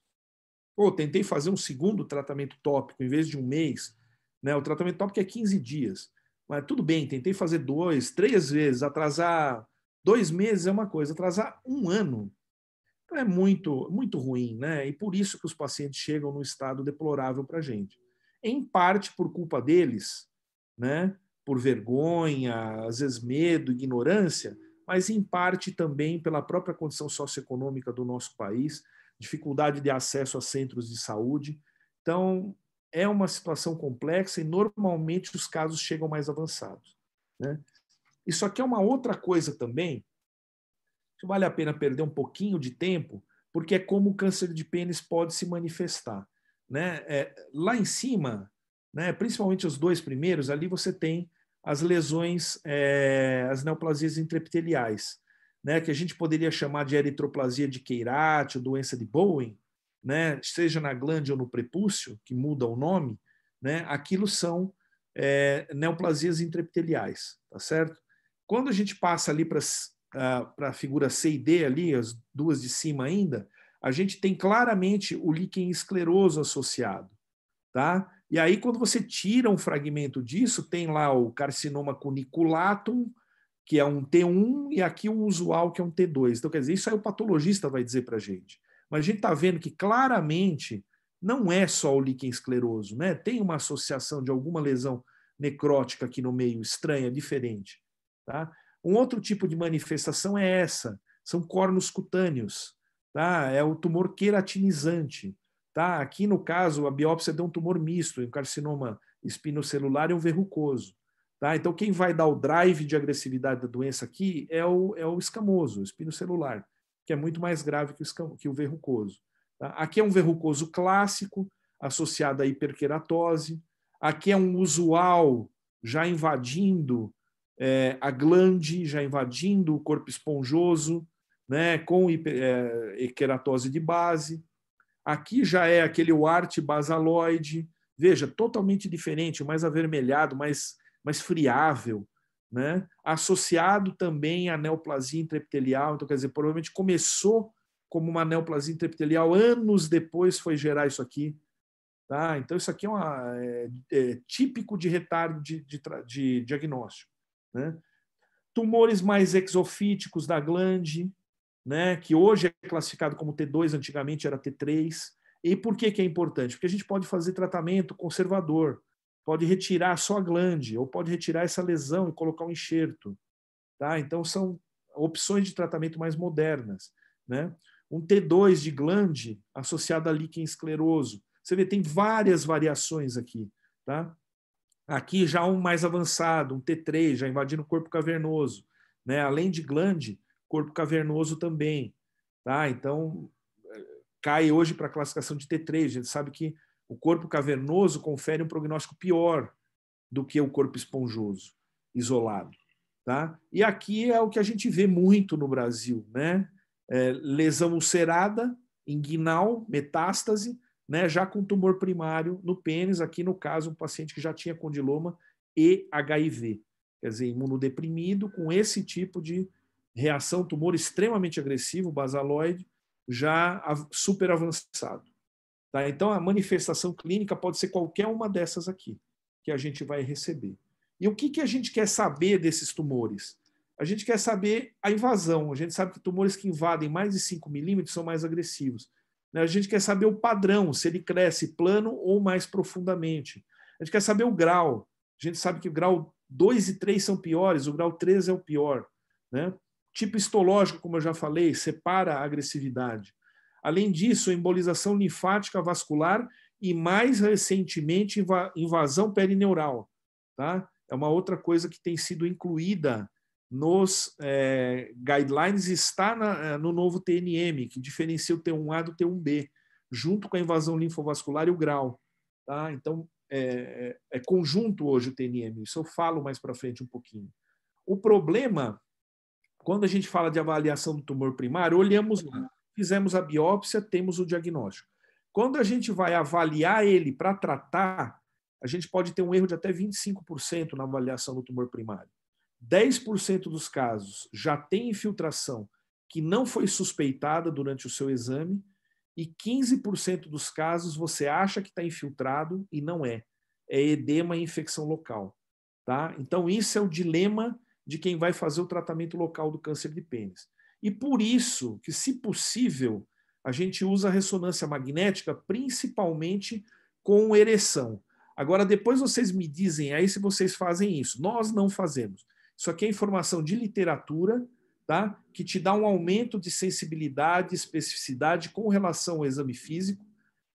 tentei fazer um segundo tratamento tópico em vez de 1 mês, né? O tratamento tópico é 15 dias. Mas tudo bem, tentei fazer 2, 3 vezes, atrasar 2 meses é uma coisa, atrasar 1 ano é muito, muito ruim, né? E por isso que os pacientes chegam num estado deplorável para a gente. Em parte por culpa deles, né? Por vergonha, às vezes medo, ignorância, mas em parte também pela própria condição socioeconômica do nosso país, dificuldade de acesso a centros de saúde. Então, é uma situação complexa e normalmente os casos chegam mais avançados. Né? Isso aqui é uma outra coisa também, que vale a pena perder um pouquinho de tempo, porque é como o câncer de pênis pode se manifestar. Né? Lá em cima, né, principalmente os 2 primeiros, ali você tem as lesões, as neoplasias intraepiteliais, né, que a gente poderia chamar de eritroplasia de Queirate, ou doença de Bowen, né, seja na glande ou no prepúcio, que muda o nome, né, aquilo são neoplasias intraepiteliais, tá certo? Quando a gente passa ali para a figura C e D, ali, as 2 de cima ainda, a gente tem claramente o líquen escleroso associado. Tá? E aí, quando você tira um fragmento disso, tem lá o carcinoma cuniculatum, que é um T1, e aqui o usual, que é um T2. Então, quer dizer, isso aí o patologista vai dizer para a gente. Mas a gente está vendo que claramente não é só o líquen escleroso, né? Tem uma associação de alguma lesão necrótica aqui no meio, estranha, diferente. Tá? Um outro tipo de manifestação é essa, são córneos cutâneos, tá? É o tumor queratinizante. Tá? Aqui, no caso, a biópsia deu um tumor misto, um carcinoma espinocelular e um verrucoso. Tá? Então, quem vai dar o drive de agressividade da doença aqui é o escamoso, o espinocelular, que é muito mais grave que o verrucoso. Tá? Aqui é um verrucoso clássico, associado à hiperqueratose. Aqui é um usual já invadindo a glande, já invadindo o corpo esponjoso, né, com queratose de base. Aqui já é aquele UART basaloide, veja, totalmente diferente, mais avermelhado, mais friável, né? Associado também à neoplasia intraepitelial. Então, quer dizer, provavelmente começou como uma neoplasia intraepitelial, anos depois foi gerar isso aqui. Tá? Então, isso aqui é típico de retardo de diagnóstico. Né? Tumores mais exofíticos da glande, né, que hoje é classificado como T2, antigamente era T3. E por que é importante? Porque a gente pode fazer tratamento conservador, pode retirar só a glande, ou pode retirar essa lesão e colocar um enxerto. Tá? Então, são opções de tratamento mais modernas. Né? Um T2 de glande associado a líquen escleroso. Você vê, tem várias variações aqui. Tá? Aqui já um mais avançado, um T3, já invadindo o corpo cavernoso. Né? Além de glande, corpo cavernoso também. Tá? Então, cai hoje para a classificação de T3. A gente sabe que o corpo cavernoso confere um prognóstico pior do que o corpo esponjoso, isolado. Tá? E aqui é o que a gente vê muito no Brasil. Né? Lesão ulcerada, inguinal, metástase, né? Já com tumor primário no pênis, aqui no caso, um paciente que já tinha condiloma e HIV. Quer dizer, imunodeprimido, com esse tipo de reação, tumor extremamente agressivo, basaloide, já super avançado. Tá? Então, a manifestação clínica pode ser qualquer uma dessas aqui, que a gente vai receber. E o que a gente quer saber desses tumores? A gente quer saber a invasão. A gente sabe que tumores que invadem mais de 5 milímetros são mais agressivos. A gente quer saber o padrão, se ele cresce plano ou mais profundamente. A gente quer saber o grau. A gente sabe que o grau 2 e 3 são piores, o grau 3 é o pior. Né? Tipo histológico, como eu já falei, separa a agressividade. Além disso, embolização linfática vascular e, mais recentemente, invasão perineural. Tá? É uma outra coisa que tem sido incluída nos guidelines, está no novo TNM, que diferencia o T1A do T1B, junto com a invasão linfovascular e o grau. Tá? Então, é conjunto hoje o TNM, isso eu falo mais para frente um pouquinho. O problema, quando a gente fala de avaliação do tumor primário, olhamos lá, fizemos a biópsia, temos o diagnóstico. Quando a gente vai avaliar ele para tratar, a gente pode ter um erro de até 25% na avaliação do tumor primário. 10% dos casos já tem infiltração que não foi suspeitada durante o seu exame e 15% dos casos você acha que está infiltrado e não é. É edema e infecção local. Tá? Então, isso é o dilema de quem vai fazer o tratamento local do câncer de pênis. E por isso que, se possível, a gente usa a ressonância magnética principalmente com ereção. Agora, depois vocês me dizem aí se vocês fazem isso. Nós não fazemos. Isso aqui é informação de literatura, tá? Que te dá um aumento de sensibilidade e especificidade com relação ao exame físico,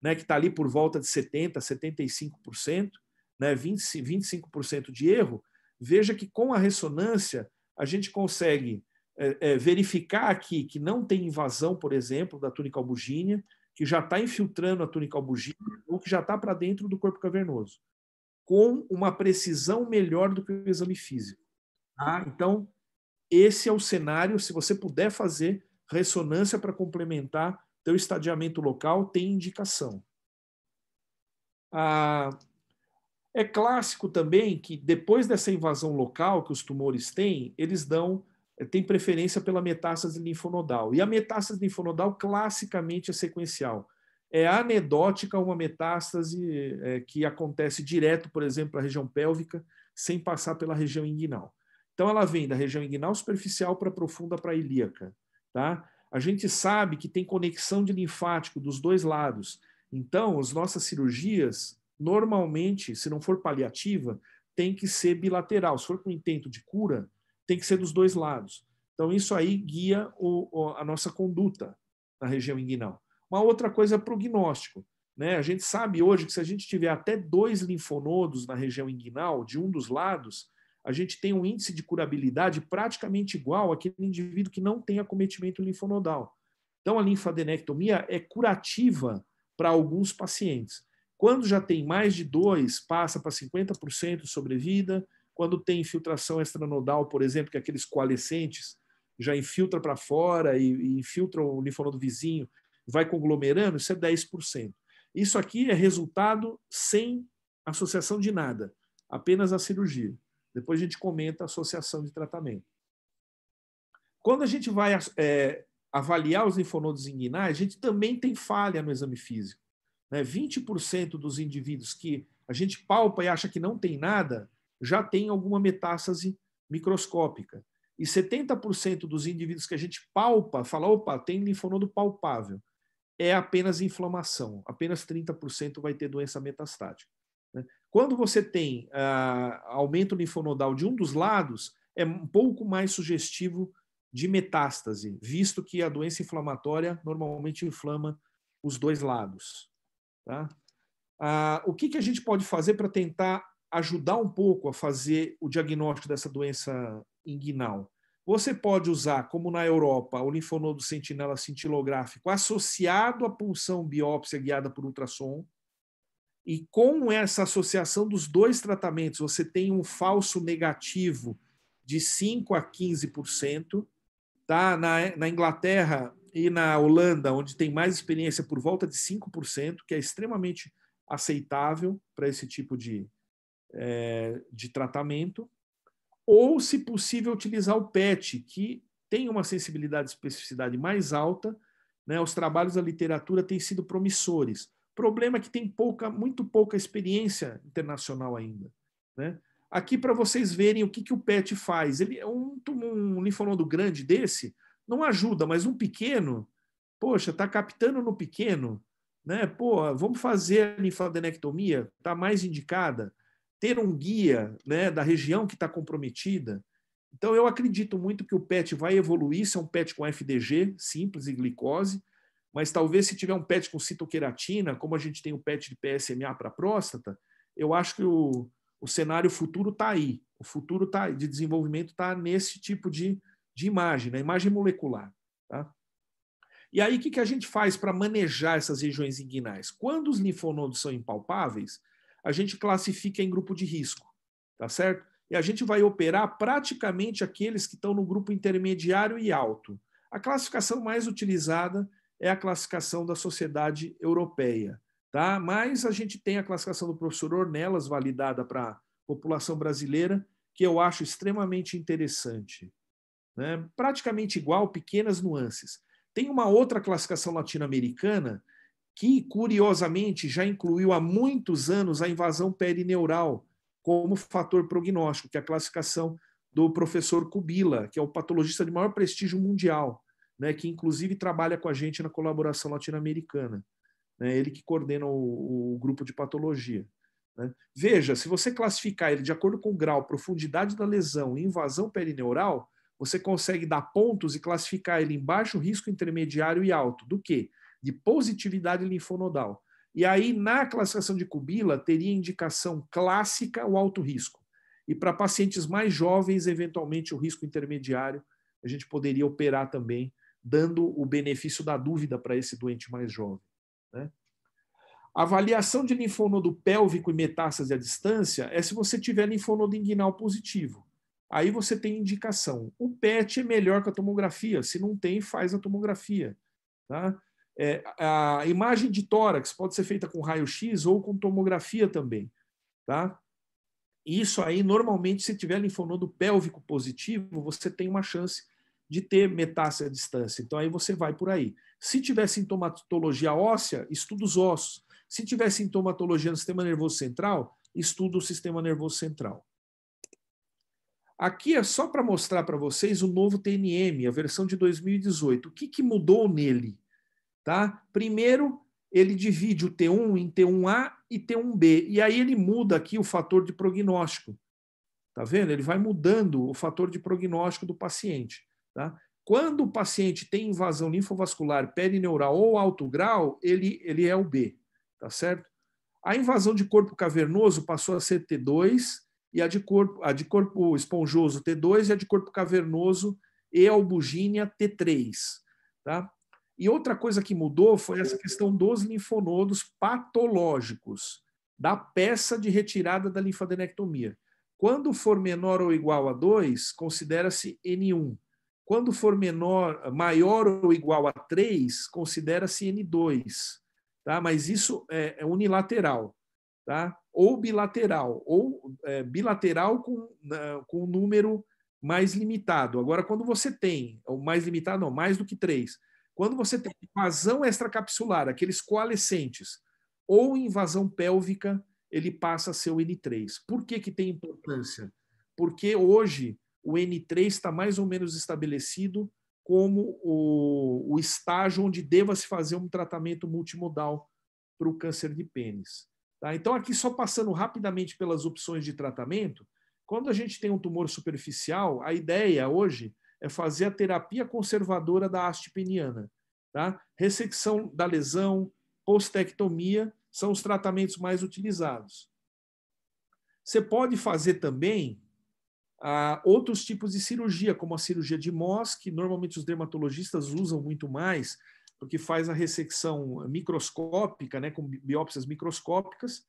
né? Que está ali por volta de 70%, 75%, né? 25% de erro. Veja que com a ressonância a gente consegue verificar aqui que não tem invasão, por exemplo, da túnica albugínea, que já está infiltrando a túnica albugínea ou que já está para dentro do corpo cavernoso, com uma precisão melhor do que o exame físico. Ah, então, esse é o cenário. Se você puder fazer ressonância para complementar teu estadiamento local, tem indicação. É clássico também que depois dessa invasão local que os tumores têm, eles têm preferência pela metástase linfonodal. E a metástase linfonodal classicamente é sequencial. É anedótica uma metástase que acontece direto, por exemplo, para a região pélvica, sem passar pela região inguinal. Então, ela vem da região inguinal superficial para profunda para a ilíaca. Tá? A gente sabe que tem conexão de linfático dos dois lados. Então, as nossas cirurgias, normalmente, se não for paliativa, tem que ser bilateral. Se for com intento de cura, tem que ser dos dois lados. Então, isso aí guia a nossa conduta na região inguinal. Uma outra coisa é prognóstico. Né? A gente sabe hoje que se a gente tiver até 2 linfonodos na região inguinal, de um dos lados, a gente tem um índice de curabilidade praticamente igual àquele indivíduo que não tem acometimento linfonodal. Então, a linfadenectomia é curativa para alguns pacientes. Quando já tem mais de 2, passa para 50% de sobrevida. Quando tem infiltração extranodal, por exemplo, que é aqueles coalescentes, já infiltra para fora e infiltra o linfonodo vizinho, vai conglomerando, isso é 10%. Isso aqui é resultado sem associação de nada, apenas a cirurgia. Depois a gente comenta a associação de tratamento. Quando a gente vai avaliar os linfonodos inguinais, a gente também tem falha no exame físico. 20% dos indivíduos que a gente palpa e acha que não tem nada, já tem alguma metástase microscópica. E 70% dos indivíduos que a gente palpa, fala, opa, tem linfonodo palpável. É apenas inflamação. Apenas 30% vai ter doença metastática. Quando você tem aumento linfonodal de um dos lados, é um pouco mais sugestivo de metástase, visto que a doença inflamatória normalmente inflama os dois lados. Tá? O que a gente pode fazer para tentar ajudar um pouco a fazer o diagnóstico dessa doença inguinal? Você pode usar, como na Europa, o linfonodo sentinela cintilográfico associado à punção biópsia guiada por ultrassom, e com essa associação dos dois tratamentos, você tem um falso negativo de 5% a 15%. Tá? Na Inglaterra e na Holanda, onde tem mais experiência, por volta de 5%, que é extremamente aceitável para esse tipo de tratamento. Ou, se possível, utilizar o PET, que tem uma sensibilidade e especificidade mais alta. Os trabalhos da literatura têm sido promissores. O problema é que tem muito pouca experiência internacional ainda. Aqui, para vocês verem o que o PET faz. Ele é um linfonodo grande desse, não ajuda, mas um pequeno, poxa, está captando no pequeno, vamos fazer a linfadenectomia, está mais indicada, ter um guia da região que está comprometida. Então, eu acredito muito que o PET vai evoluir, se é um PET com FDG, simples e glicose, mas talvez se tiver um PET com citoqueratina, como a gente tem o PET de PSMA para a próstata, eu acho que o cenário futuro está aí. O futuro de desenvolvimento está nesse tipo de imagem, imagem molecular. Tá? E aí, o que a gente faz para manejar essas regiões inguinais? Quando os linfonodos são impalpáveis, a gente classifica em grupo de risco, tá certo? E a gente vai operar praticamente aqueles que estão no grupo intermediário e alto. A classificação mais utilizada é a classificação da Sociedade Europeia. Tá? Mas a gente tem a classificação do professor Ornelas, validada para a população brasileira, que eu acho extremamente interessante. Praticamente igual, pequenas nuances. Tem uma outra classificação latino-americana que, curiosamente, já incluiu há muitos anos a invasão perineural como fator prognóstico, que é a classificação do professor Kubila, que é o patologista de maior prestígio mundial, que inclusive trabalha com a gente na colaboração latino-americana. Ele que coordena o grupo de patologia. Veja, se você classificar ele de acordo com o grau, profundidade da lesão e invasão perineural, você consegue dar pontos e classificar ele em baixo risco, intermediário e alto. Do quê? De positividade linfonodal. E aí, na classificação de Kubila, teria indicação clássica o alto risco. E para pacientes mais jovens, eventualmente, o risco intermediário, a gente poderia operar também, dando o benefício da dúvida para esse doente mais jovem. A avaliação de linfonodo pélvico e metástase à distância é se você tiver linfonodo inguinal positivo. Aí você tem indicação. O PET é melhor que a tomografia. Se não tem, faz a tomografia. Tá? A imagem de tórax pode ser feita com raio-x ou com tomografia também. Tá? Isso aí, normalmente, se tiver linfonodo pélvico positivo, você tem uma chance de ter metástase à distância. Então, aí você vai por aí. Se tiver sintomatologia óssea, estuda os ossos. Se tiver sintomatologia no sistema nervoso central, estuda o sistema nervoso central. Aqui é só para mostrar para vocês o novo TNM, a versão de 2018. O que mudou nele? Tá? Primeiro, ele divide o T1 em T1A e T1B. E aí ele muda aqui o fator de prognóstico. Tá vendo? Ele vai mudando o fator de prognóstico do paciente. Tá? Quando o paciente tem invasão linfovascular perineural ou alto grau, ele é o B. Tá certo? A invasão de corpo cavernoso passou a ser T2 e a de corpo esponjoso T2 e a de corpo cavernoso e albugínea T3. Tá? E outra coisa que mudou foi essa questão dos linfonodos patológicos, da peça de retirada da linfadenectomia. Quando for menor ou igual a 2, considera-se N1. Quando for maior ou igual a 3, considera-se N2. Tá? Mas isso é unilateral. Tá? Ou bilateral. Ou bilateral com um número mais limitado. Agora, quando você tem, ou mais limitado não, mais do que 3, quando você tem invasão extracapsular, aqueles coalescentes, ou invasão pélvica, ele passa a ser o N3. Por que tem importância? Porque hoje o N3 está mais ou menos estabelecido como o estágio onde deva se fazer um tratamento multimodal para o câncer de pênis. Tá? Então, aqui só passando rapidamente pelas opções de tratamento, quando a gente tem um tumor superficial, a ideia hoje é fazer a terapia conservadora da haste peniana. Tá? Ressecção da lesão, postectomia, são os tratamentos mais utilizados. Você pode fazer também outros tipos de cirurgia, como a cirurgia de Mohs, que normalmente os dermatologistas usam muito mais, porque faz a ressecção microscópica, né, com biópsias microscópicas.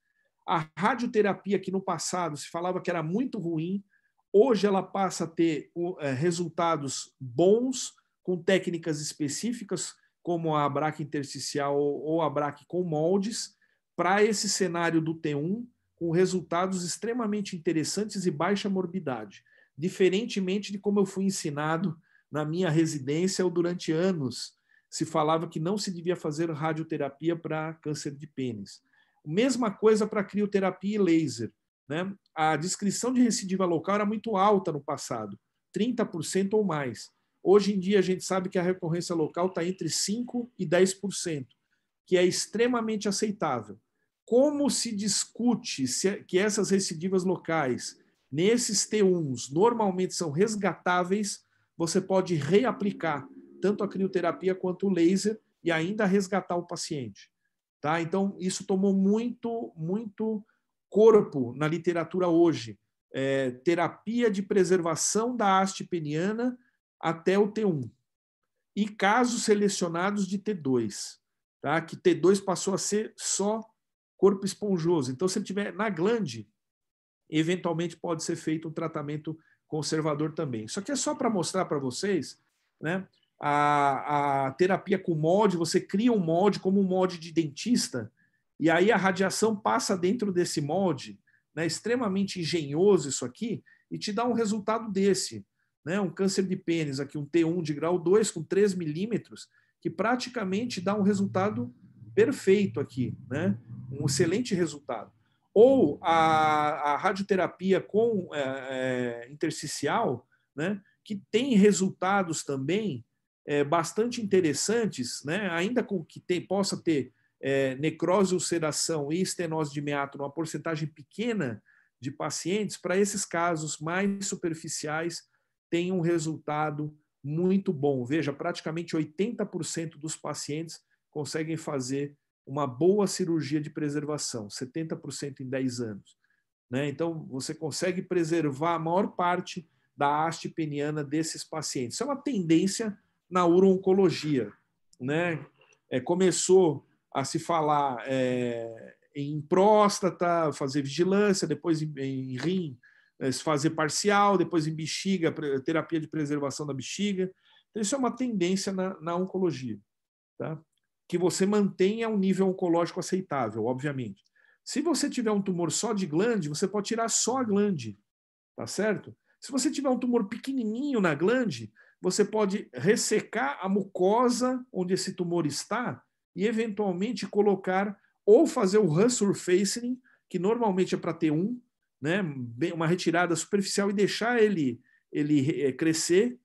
A radioterapia, que no passado se falava que era muito ruim, hoje ela passa a ter resultados bons, com técnicas específicas, como a braque intersticial ou a braque com moldes, para esse cenário do T1, com resultados extremamente interessantes e baixa morbidade, diferentemente de como eu fui ensinado na minha residência ou durante anos, se falava que não se devia fazer radioterapia para câncer de pênis. Mesma coisa para crioterapia e laser. Né? A descrição de recidiva local era muito alta no passado, 30% ou mais. Hoje em dia, a gente sabe que a recorrência local está entre 5% e 10%, que é extremamente aceitável. Como se discute que essas recidivas locais, nesses T1s, normalmente são resgatáveis, você pode reaplicar tanto a crioterapia quanto o laser e ainda resgatar o paciente. Tá? Então, isso tomou muito corpo na literatura hoje. Terapia de preservação da haste peniana até o T1. E casos selecionados de T2. Tá? Que T2 passou a ser só corpo esponjoso. Então, se ele tiver na glande, eventualmente pode ser feito um tratamento conservador também. Isso aqui é só para mostrar para vocês, né? A terapia com molde, você cria um molde como um molde de dentista, e aí a radiação passa dentro desse molde, né? Extremamente engenhoso isso aqui, e te dá um resultado desse, né? Um câncer de pênis aqui, um T1 de grau 2 com 3 milímetros, que praticamente dá um resultado perfeito aqui, né? Um excelente resultado. Ou a radioterapia com intersticial, né? Que tem resultados também bastante interessantes, né? Ainda com que possa ter necrose, ulceração e estenose de meato numa porcentagem pequena de pacientes, para esses casos mais superficiais, tem um resultado muito bom. Veja, praticamente 80% dos pacientes conseguem fazer uma boa cirurgia de preservação, 70% em 10 anos. Né? Então, você consegue preservar a maior parte da haste peniana desses pacientes. Isso é uma tendência na uro-oncologia. Né? Começou a se falar em próstata, fazer vigilância, depois em rim, fazer parcial, depois em bexiga, terapia de preservação da bexiga. Então, isso é uma tendência na oncologia. Tá? Que você mantenha um nível oncológico aceitável, obviamente. Se você tiver um tumor só de glande, você pode tirar só a glande, tá certo? Se você tiver um tumor pequenininho na glande, você pode ressecar a mucosa onde esse tumor está e, eventualmente, colocar ou fazer o resurfacing, que normalmente é para T1, né? Uma retirada superficial e deixar ele crescer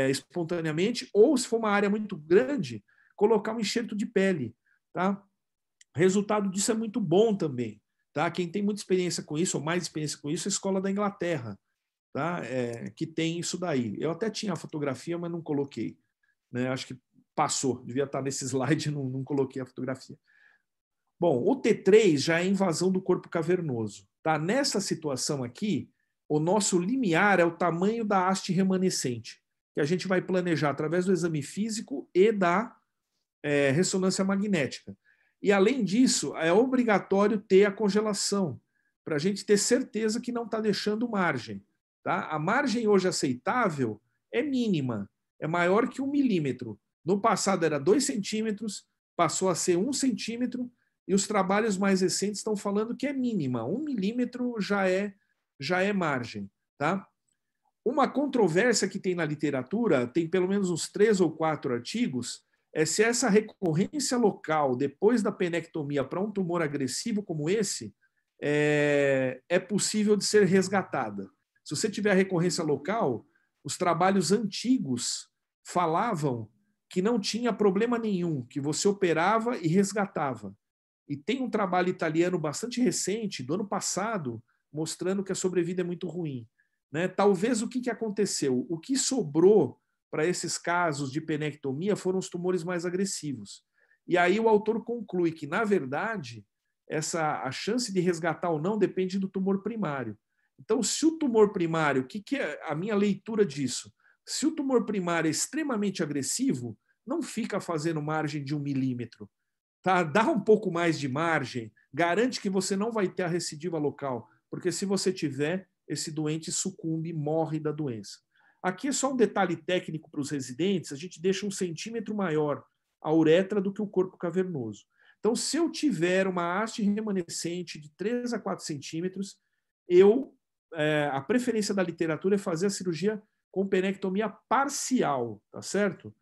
espontaneamente, ou, se for uma área muito grande, colocar um enxerto de pele. Tá? O resultado disso é muito bom também. Tá? Quem tem muita experiência com isso, ou mais experiência com isso, é a Escola da Inglaterra, tá? Que tem isso daí. Eu até tinha a fotografia, mas não coloquei. Né? Acho que passou, devia estar nesse slide, não coloquei a fotografia. Bom, o T3 já é invasão do corpo cavernoso. Tá? Nessa situação aqui, o nosso limiar é o tamanho da haste remanescente, que a gente vai planejar através do exame físico e da ressonância magnética. E, além disso, é obrigatório ter a congelação, para a gente ter certeza que não está deixando margem. Tá? A margem hoje aceitável é mínima. é maior que 1 milímetro. No passado era 2 centímetros, passou a ser 1 centímetro, e os trabalhos mais recentes estão falando que é mínima. 1 milímetro já é margem. Tá? Uma controvérsia que tem na literatura, tem pelo menos uns 3 ou 4 artigos, é se essa recorrência local depois da penectomia para um tumor agressivo como esse é possível de ser resgatada. Se você tiver a recorrência local, os trabalhos antigos falavam que não tinha problema nenhum, que você operava e resgatava. E tem um trabalho italiano bastante recente, do ano passado, mostrando que a sobrevida é muito ruim. Né? Talvez o que aconteceu? O que sobrou para esses casos de penectomia foram os tumores mais agressivos. E aí o autor conclui que, na verdade, a chance de resgatar ou não depende do tumor primário. Então, se o tumor primário, o que é a minha leitura disso? Se o tumor primário é extremamente agressivo, não fica fazendo margem de 1 milímetro. Tá? Dá um pouco mais de margem, garante que você não vai ter a recidiva local, porque se você tiver, esse doente sucumbe, morre da doença. Aqui é só um detalhe técnico para os residentes, a gente deixa 1 centímetro maior a uretra do que o corpo cavernoso. Então, se eu tiver uma haste remanescente de 3 a 4 centímetros, a preferência da literatura é fazer a cirurgia com penectomia parcial, tá certo?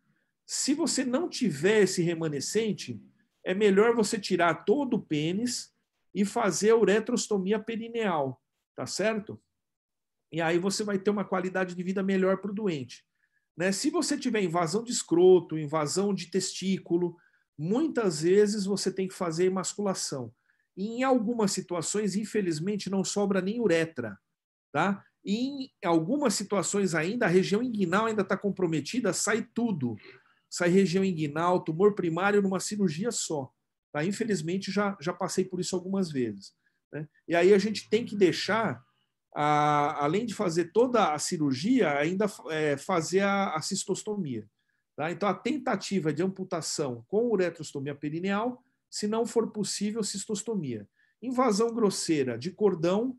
Se você não tiver esse remanescente, é melhor você tirar todo o pênis e fazer a uretrostomia perineal, tá certo? E aí você vai ter uma qualidade de vida melhor para o doente. Né? Se você tiver invasão de escroto, invasão de testículo, muitas vezes você tem que fazer emasculação. E em algumas situações, infelizmente, não sobra nem uretra. Tá? E em algumas situações ainda, a região inguinal ainda está comprometida, sai tudo. Sai região inguinal, tumor primário numa cirurgia só. Tá? Infelizmente, já passei por isso algumas vezes. Né? E aí a gente tem que deixar, além de fazer toda a cirurgia, ainda fazer a cistostomia. Tá? Então, a tentativa de amputação com uretrostomia perineal, se não for possível, cistostomia. Invasão grosseira de cordão,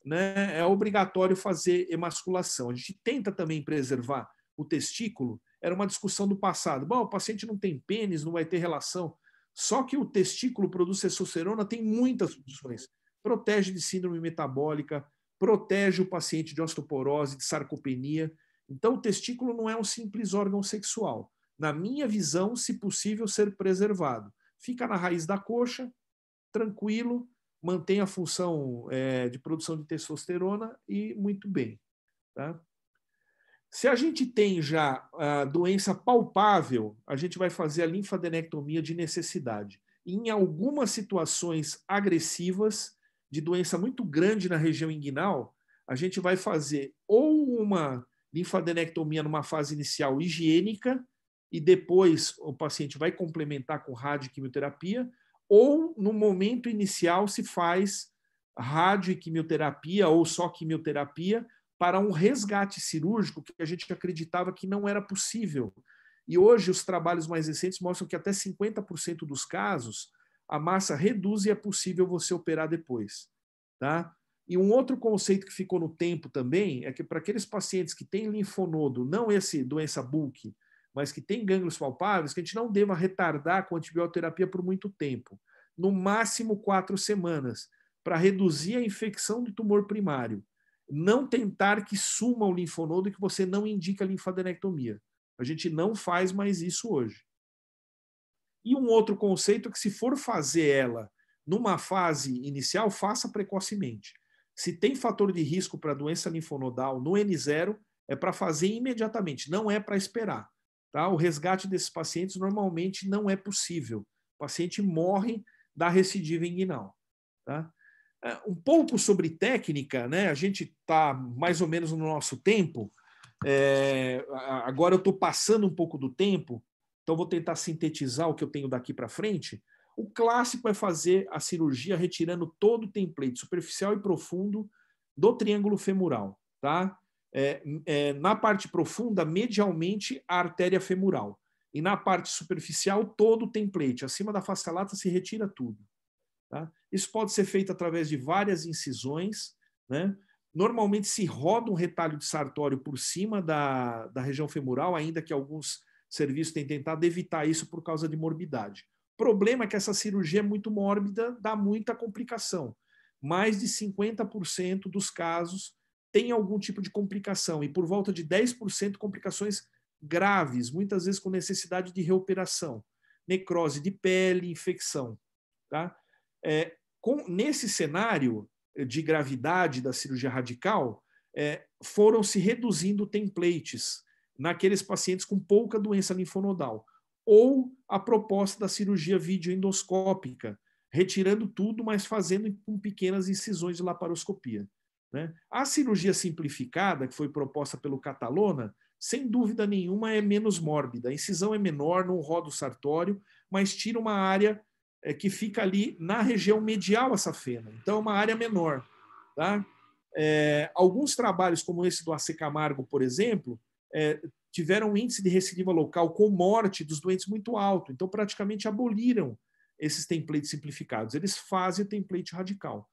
né, é obrigatório fazer emasculação. A gente tenta também preservar o testículo, era uma discussão do passado. Bom, o paciente não tem pênis, não vai ter relação. Só que o testículo produz testosterona, tem muitas funções. Protege de síndrome metabólica, protege o paciente de osteoporose, de sarcopenia. Então, o testículo não é um simples órgão sexual. Na minha visão, se possível, ser preservado. Fica na raiz da coxa, tranquilo, mantém a função de produção de testosterona e muito bem. Tá? Se a gente tem já a doença palpável, a gente vai fazer a linfadenectomia de necessidade. E em algumas situações agressivas, de doença muito grande na região inguinal, a gente vai fazer ou uma linfadenectomia numa fase inicial higiênica, e depois o paciente vai complementar com radioquimioterapia, ou no momento inicial se faz rádio e quimioterapia ou só quimioterapia para um resgate cirúrgico que a gente acreditava que não era possível. E hoje os trabalhos mais recentes mostram que até 50% dos casos a massa reduz e é possível você operar depois. Tá? E um outro conceito que ficou no tempo também é que para aqueles pacientes que têm linfonodo, não esse doença bulk, mas que tem gânglios palpáveis, que a gente não deva retardar com antibioterapia por muito tempo. No máximo 4 semanas, para reduzir a infecção do tumor primário. Não tentar que suma o linfonodo e que você não indica linfadenectomia. A gente não faz mais isso hoje. E um outro conceito é que se for fazer ela numa fase inicial, faça precocemente. Se tem fator de risco para doença linfonodal no N0, é para fazer imediatamente, não é para esperar. Tá? O resgate desses pacientes normalmente não é possível. O paciente morre da recidiva inguinal. Tá? Um pouco sobre técnica, né? A gente está mais ou menos no nosso tempo. Agora eu estou passando um pouco do tempo, então vou tentar sintetizar o que eu tenho daqui para frente. O clássico é fazer a cirurgia retirando todo o template superficial e profundo do triângulo femoral. Tá? Na parte profunda, medialmente, a artéria femoral. E na parte superficial, todo o template. Acima da face lata se retira tudo. Tá? Isso pode ser feito através de várias incisões, né? Normalmente se roda um retalho de sartório por cima da região femoral, ainda que alguns serviços têm tentado evitar isso por causa de morbidade. O problema é que essa cirurgia é muito mórbida, dá muita complicação. Mais de 50% dos casos tem algum tipo de complicação, e por volta de 10% complicações graves, muitas vezes com necessidade de reoperação, necrose de pele, infecção. Tá? Nesse cenário de gravidade da cirurgia radical, foram se reduzindo templates naqueles pacientes com pouca doença linfonodal, ou a proposta da cirurgia videoendoscópica, retirando tudo, mas fazendo com pequenas incisões de laparoscopia. Né? A cirurgia simplificada, que foi proposta pelo Catalona, sem dúvida nenhuma é menos mórbida. A incisão é menor, não roda o sartório, mas tira uma área que fica ali na região medial à safena. Então, é uma área menor. Tá? Alguns trabalhos, como esse do AC Camargo, por exemplo, tiveram um índice de recidiva local com morte dos doentes muito alto. Então, praticamente aboliram esses templates simplificados. Eles fazem o template radical.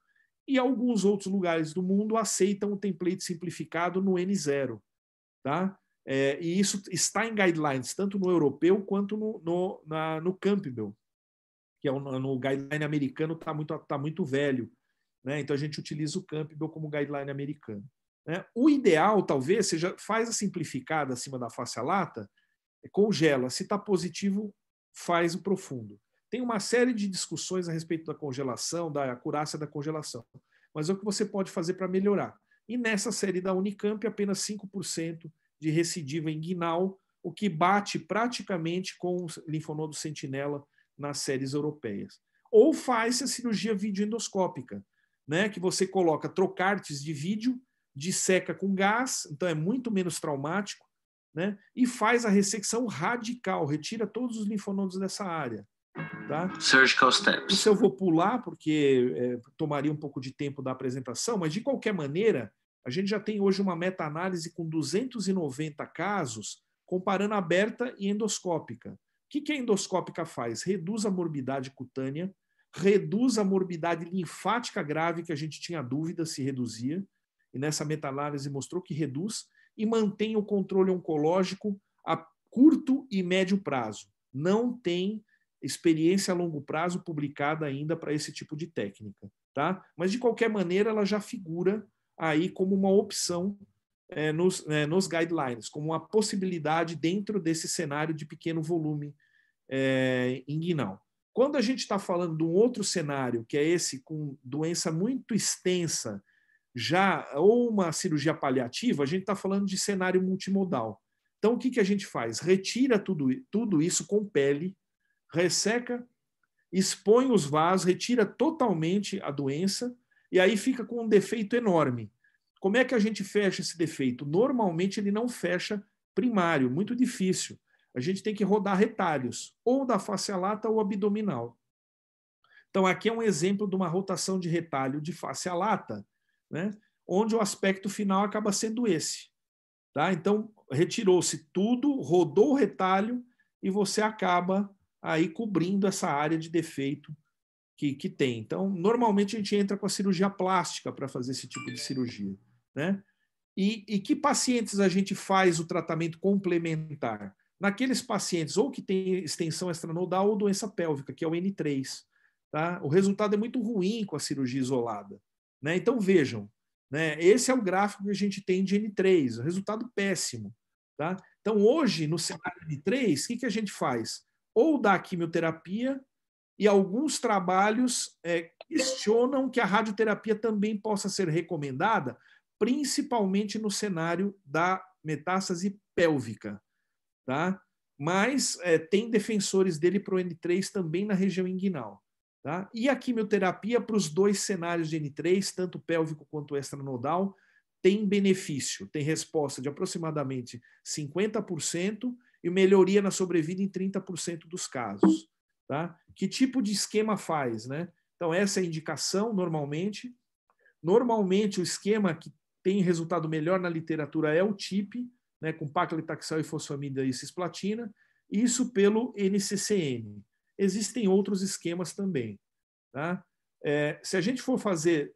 E alguns outros lugares do mundo aceitam o template simplificado no N0. Tá? E isso está em guidelines, tanto no europeu quanto no Campbell, que é no guideline americano, está muito velho. Né? Então, a gente utiliza o Campbell como guideline americano. Né? O ideal, talvez, seja faz a simplificada acima da face lata, congela. Se está positivo, faz o profundo. Tem uma série de discussões a respeito da congelação, da acurácia da congelação. Mas é o que você pode fazer para melhorar. E nessa série da Unicamp, apenas 5% de recidiva inguinal, o que bate praticamente com o linfonodo sentinela nas séries europeias. Ou faz a cirurgia videoendoscópica, né, que você coloca trocartes de vídeo, disseca com gás, então é muito menos traumático, né, e faz a ressecção radical, retira todos os linfonodos dessa área. Tá? Surgical steps. Isso eu vou pular, porque tomaria um pouco de tempo da apresentação, mas, de qualquer maneira, a gente já tem hoje uma meta-análise com 290 casos, comparando aberta e endoscópica. O que a endoscópica faz? Reduz a morbidade cutânea, reduz a morbidade linfática grave, que a gente tinha dúvida se reduzia, e nessa meta-análise mostrou que reduz, e mantém o controle oncológico a curto e médio prazo. Não tem experiência a longo prazo publicada ainda para esse tipo de técnica. Tá? Mas, de qualquer maneira, ela já figura aí como uma opção nos guidelines, como uma possibilidade dentro desse cenário de pequeno volume inguinal. Quando a gente está falando de um outro cenário, que é esse com doença muito extensa, ou uma cirurgia paliativa, a gente está falando de cenário multimodal. Então, o que a gente faz? Retira tudo isso com pele, resseca, expõe os vasos, retira totalmente a doença, e aí fica com um defeito enorme. Como é que a gente fecha esse defeito? Normalmente ele não fecha primário, muito difícil. A gente tem que rodar retalhos, ou da face lata ou abdominal. Então, aqui é um exemplo de uma rotação de retalho de face lata, né, onde o aspecto final acaba sendo esse. Tá? Então, retirou-se tudo, rodou o retalho, e você acaba aí cobrindo essa área de defeito que tem. Então, normalmente a gente entra com a cirurgia plástica para fazer esse tipo de cirurgia. Né? E que pacientes a gente faz o tratamento complementar? Naqueles pacientes ou que tem extensão extranodal ou doença pélvica, que é o N3. Tá? O resultado é muito ruim com a cirurgia isolada. Né? Então, vejam, né? Esse é o gráfico que a gente tem de N3, resultado péssimo. Tá? Então, hoje, no cenário N3, o que a gente faz? Ou dá quimioterapia, e alguns trabalhos questionam que a radioterapia também possa ser recomendada, principalmente no cenário da metástase pélvica. Tá? Mas tem defensores dele para o N3 também na região inguinal. Tá? E a quimioterapia para os dois cenários de N3, tanto pélvico quanto extranodal, tem benefício, tem resposta de aproximadamente 50% e melhoria na sobrevida em 30% dos casos. Tá? Que tipo de esquema faz? Né? Então, essa é a indicação, normalmente. Normalmente, o esquema que tem resultado melhor na literatura é o TIP, né, com paclitaxel e fosfamida e cisplatina, isso pelo NCCN. Existem outros esquemas também. Tá? Se a gente for fazer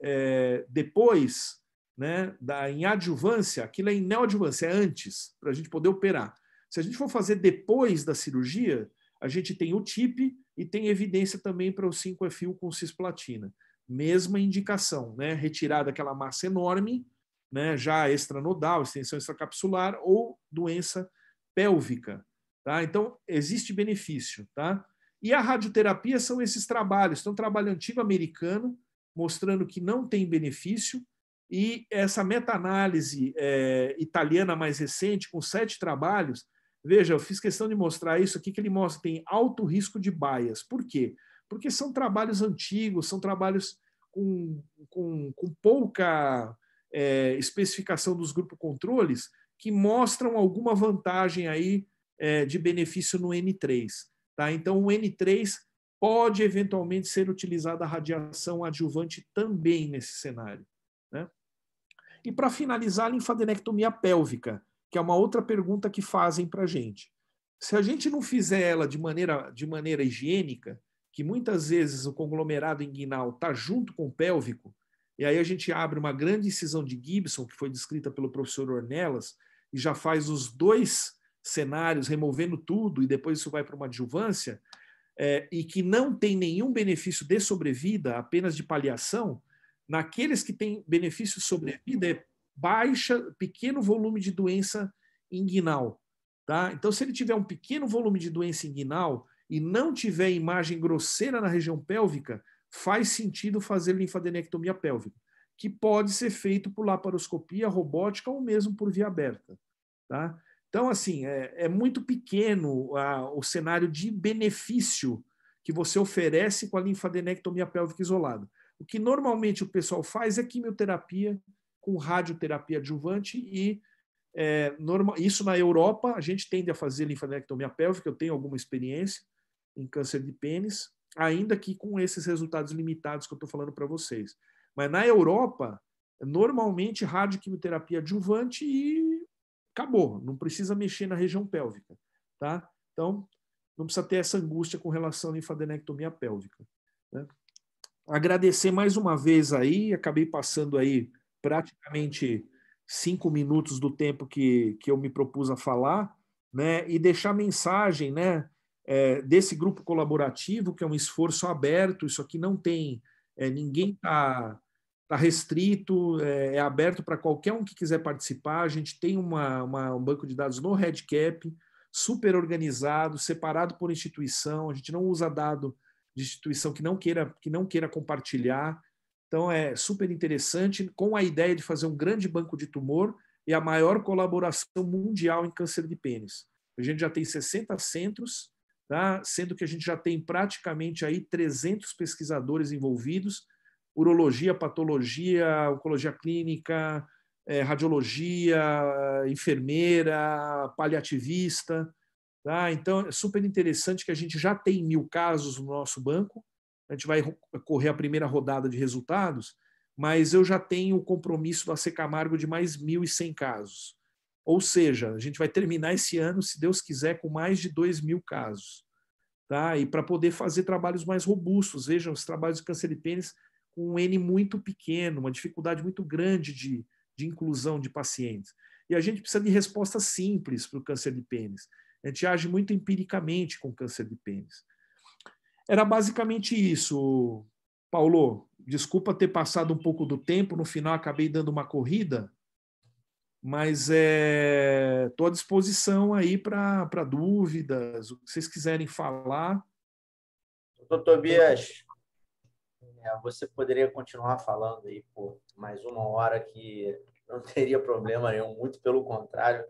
depois né, em adjuvância, aquilo é em neoadjuvância, é antes, para a gente poder operar. Se a gente for fazer depois da cirurgia, a gente tem o TIP e tem evidência também para o 5FU com cisplatina. Mesma indicação, né? Retirar daquela massa enorme, né? Já extranodal, extensão extracapsular ou doença pélvica. Tá? Então, existe benefício. Tá? E a radioterapia são esses trabalhos. Então, trabalho antigo americano, mostrando que não tem benefício, e essa meta-análise italiana mais recente, com 7 trabalhos, veja, eu fiz questão de mostrar isso aqui, que ele mostra que tem alto risco de bias. Por quê? Porque são trabalhos antigos, são trabalhos com pouca especificação dos grupos controles, que mostram alguma vantagem aí de benefício no N3. Tá? Então, o N3 pode eventualmente ser utilizada a radiação adjuvante também nesse cenário. Né? E para finalizar, a linfadenectomia pélvica, que é uma outra pergunta que fazem para a gente. Se a gente não fizer ela de maneira higiênica, que muitas vezes o conglomerado inguinal está junto com o pélvico, e aí a gente abre uma grande incisão de Gibson, que foi descrita pelo professor Ornelas, e já faz os 2 cenários, removendo tudo, e depois isso vai para uma adjuvância, e que não tem nenhum benefício de sobrevida, apenas de paliação, naqueles que têm benefício de sobrevida é pequeno volume de doença inguinal. Tá? Então, se ele tiver um pequeno volume de doença inguinal e não tiver imagem grosseira na região pélvica, faz sentido fazer linfadenectomia pélvica, que pode ser feito por laparoscopia robótica ou mesmo por via aberta. Tá? Então, assim, é muito pequeno o cenário de benefício que você oferece com a linfadenectomia pélvica isolada. O que normalmente o pessoal faz é quimioterapia com radioterapia adjuvante e isso na Europa, a gente tende a fazer linfadenectomia pélvica, eu tenho alguma experiência em câncer de pênis, ainda que com esses resultados limitados que eu estou falando para vocês. Mas na Europa, normalmente radioquimioterapia adjuvante e acabou, não precisa mexer na região pélvica. Tá? Então, não precisa ter essa angústia com relação à linfadenectomia pélvica. Né? Agradecer mais uma vez aí, acabei passando aí praticamente 5 minutos do tempo que eu me propus a falar, né? E deixar mensagem, né? Desse grupo colaborativo, que é um esforço aberto, isso aqui não tem, ninguém está restrito, é aberto para qualquer um que quiser participar. A gente tem um banco de dados no REDCap, super organizado, separado por instituição, a gente não usa dado de instituição que não queira compartilhar. Então, é super interessante, com a ideia de fazer um grande banco de tumor e a maior colaboração mundial em câncer de pênis. A gente já tem 60 centros, tá? Sendo que a gente já tem praticamente aí 300 pesquisadores envolvidos, urologia, patologia, oncologia clínica, radiologia, enfermeira, paliativista. Tá? Então, é super interessante que a gente já tem 1.000 casos no nosso banco, a gente vai correr a primeira rodada de resultados, mas eu já tenho o compromisso da Camargo de mais 1.100 casos. Ou seja, a gente vai terminar esse ano, se Deus quiser, com mais de 2.000 casos. Tá? E para poder fazer trabalhos mais robustos, vejam, os trabalhos de câncer de pênis com um N muito pequeno, uma dificuldade muito grande de inclusão de pacientes. E a gente precisa de resposta simples para o câncer de pênis. A gente age muito empiricamente com câncer de pênis. Era basicamente isso, Paulo. Desculpa ter passado um pouco do tempo, no final acabei dando uma corrida, mas estou à disposição aí para dúvidas, o que vocês quiserem falar. Doutor Tobias, você poderia continuar falando aí por mais 1 hora, que não teria problema nenhum, muito pelo contrário,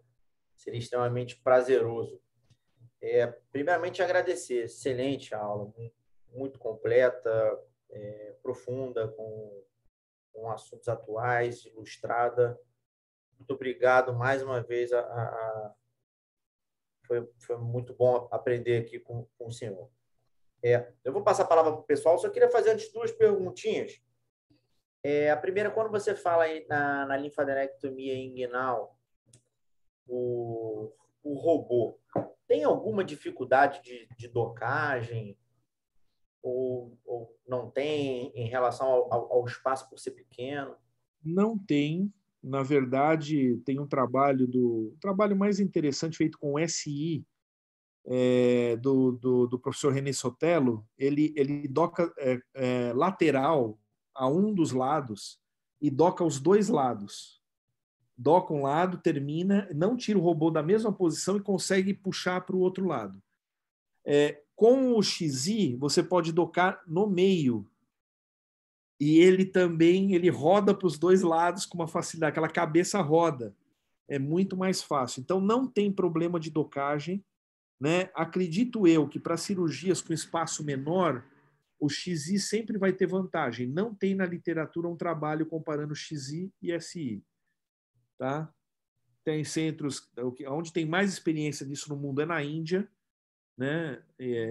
seria extremamente prazeroso. Primeiramente, agradecer. Excelente aula, muito completa, profunda, com assuntos atuais, ilustrada. Muito obrigado mais uma vez. Foi muito bom aprender aqui com o senhor. Eu vou passar a palavra para o pessoal, só queria fazer antes 2 perguntinhas. A primeira, quando você fala aí na linfadenectomia inguinal, o robô, tem alguma dificuldade de docagem ou não tem em relação ao espaço por ser pequeno? Não tem. Na verdade, tem um trabalho o trabalho mais interessante feito com o SI, do professor René Sotelo. Ele doca lateral a um dos lados e doca os dois lados. Doca um lado, termina, não tira o robô da mesma posição e consegue puxar para o outro lado. Com o XI, você pode docar no meio. E ele roda para os dois lados com uma facilidade, aquela cabeça roda. É muito mais fácil. Então, não tem problema de docagem, né? Acredito eu que para cirurgias com espaço menor, o XI sempre vai ter vantagem. Não tem na literatura um trabalho comparando XI e SI. Tá? Tem centros, onde tem mais experiência disso no mundo é na Índia, né?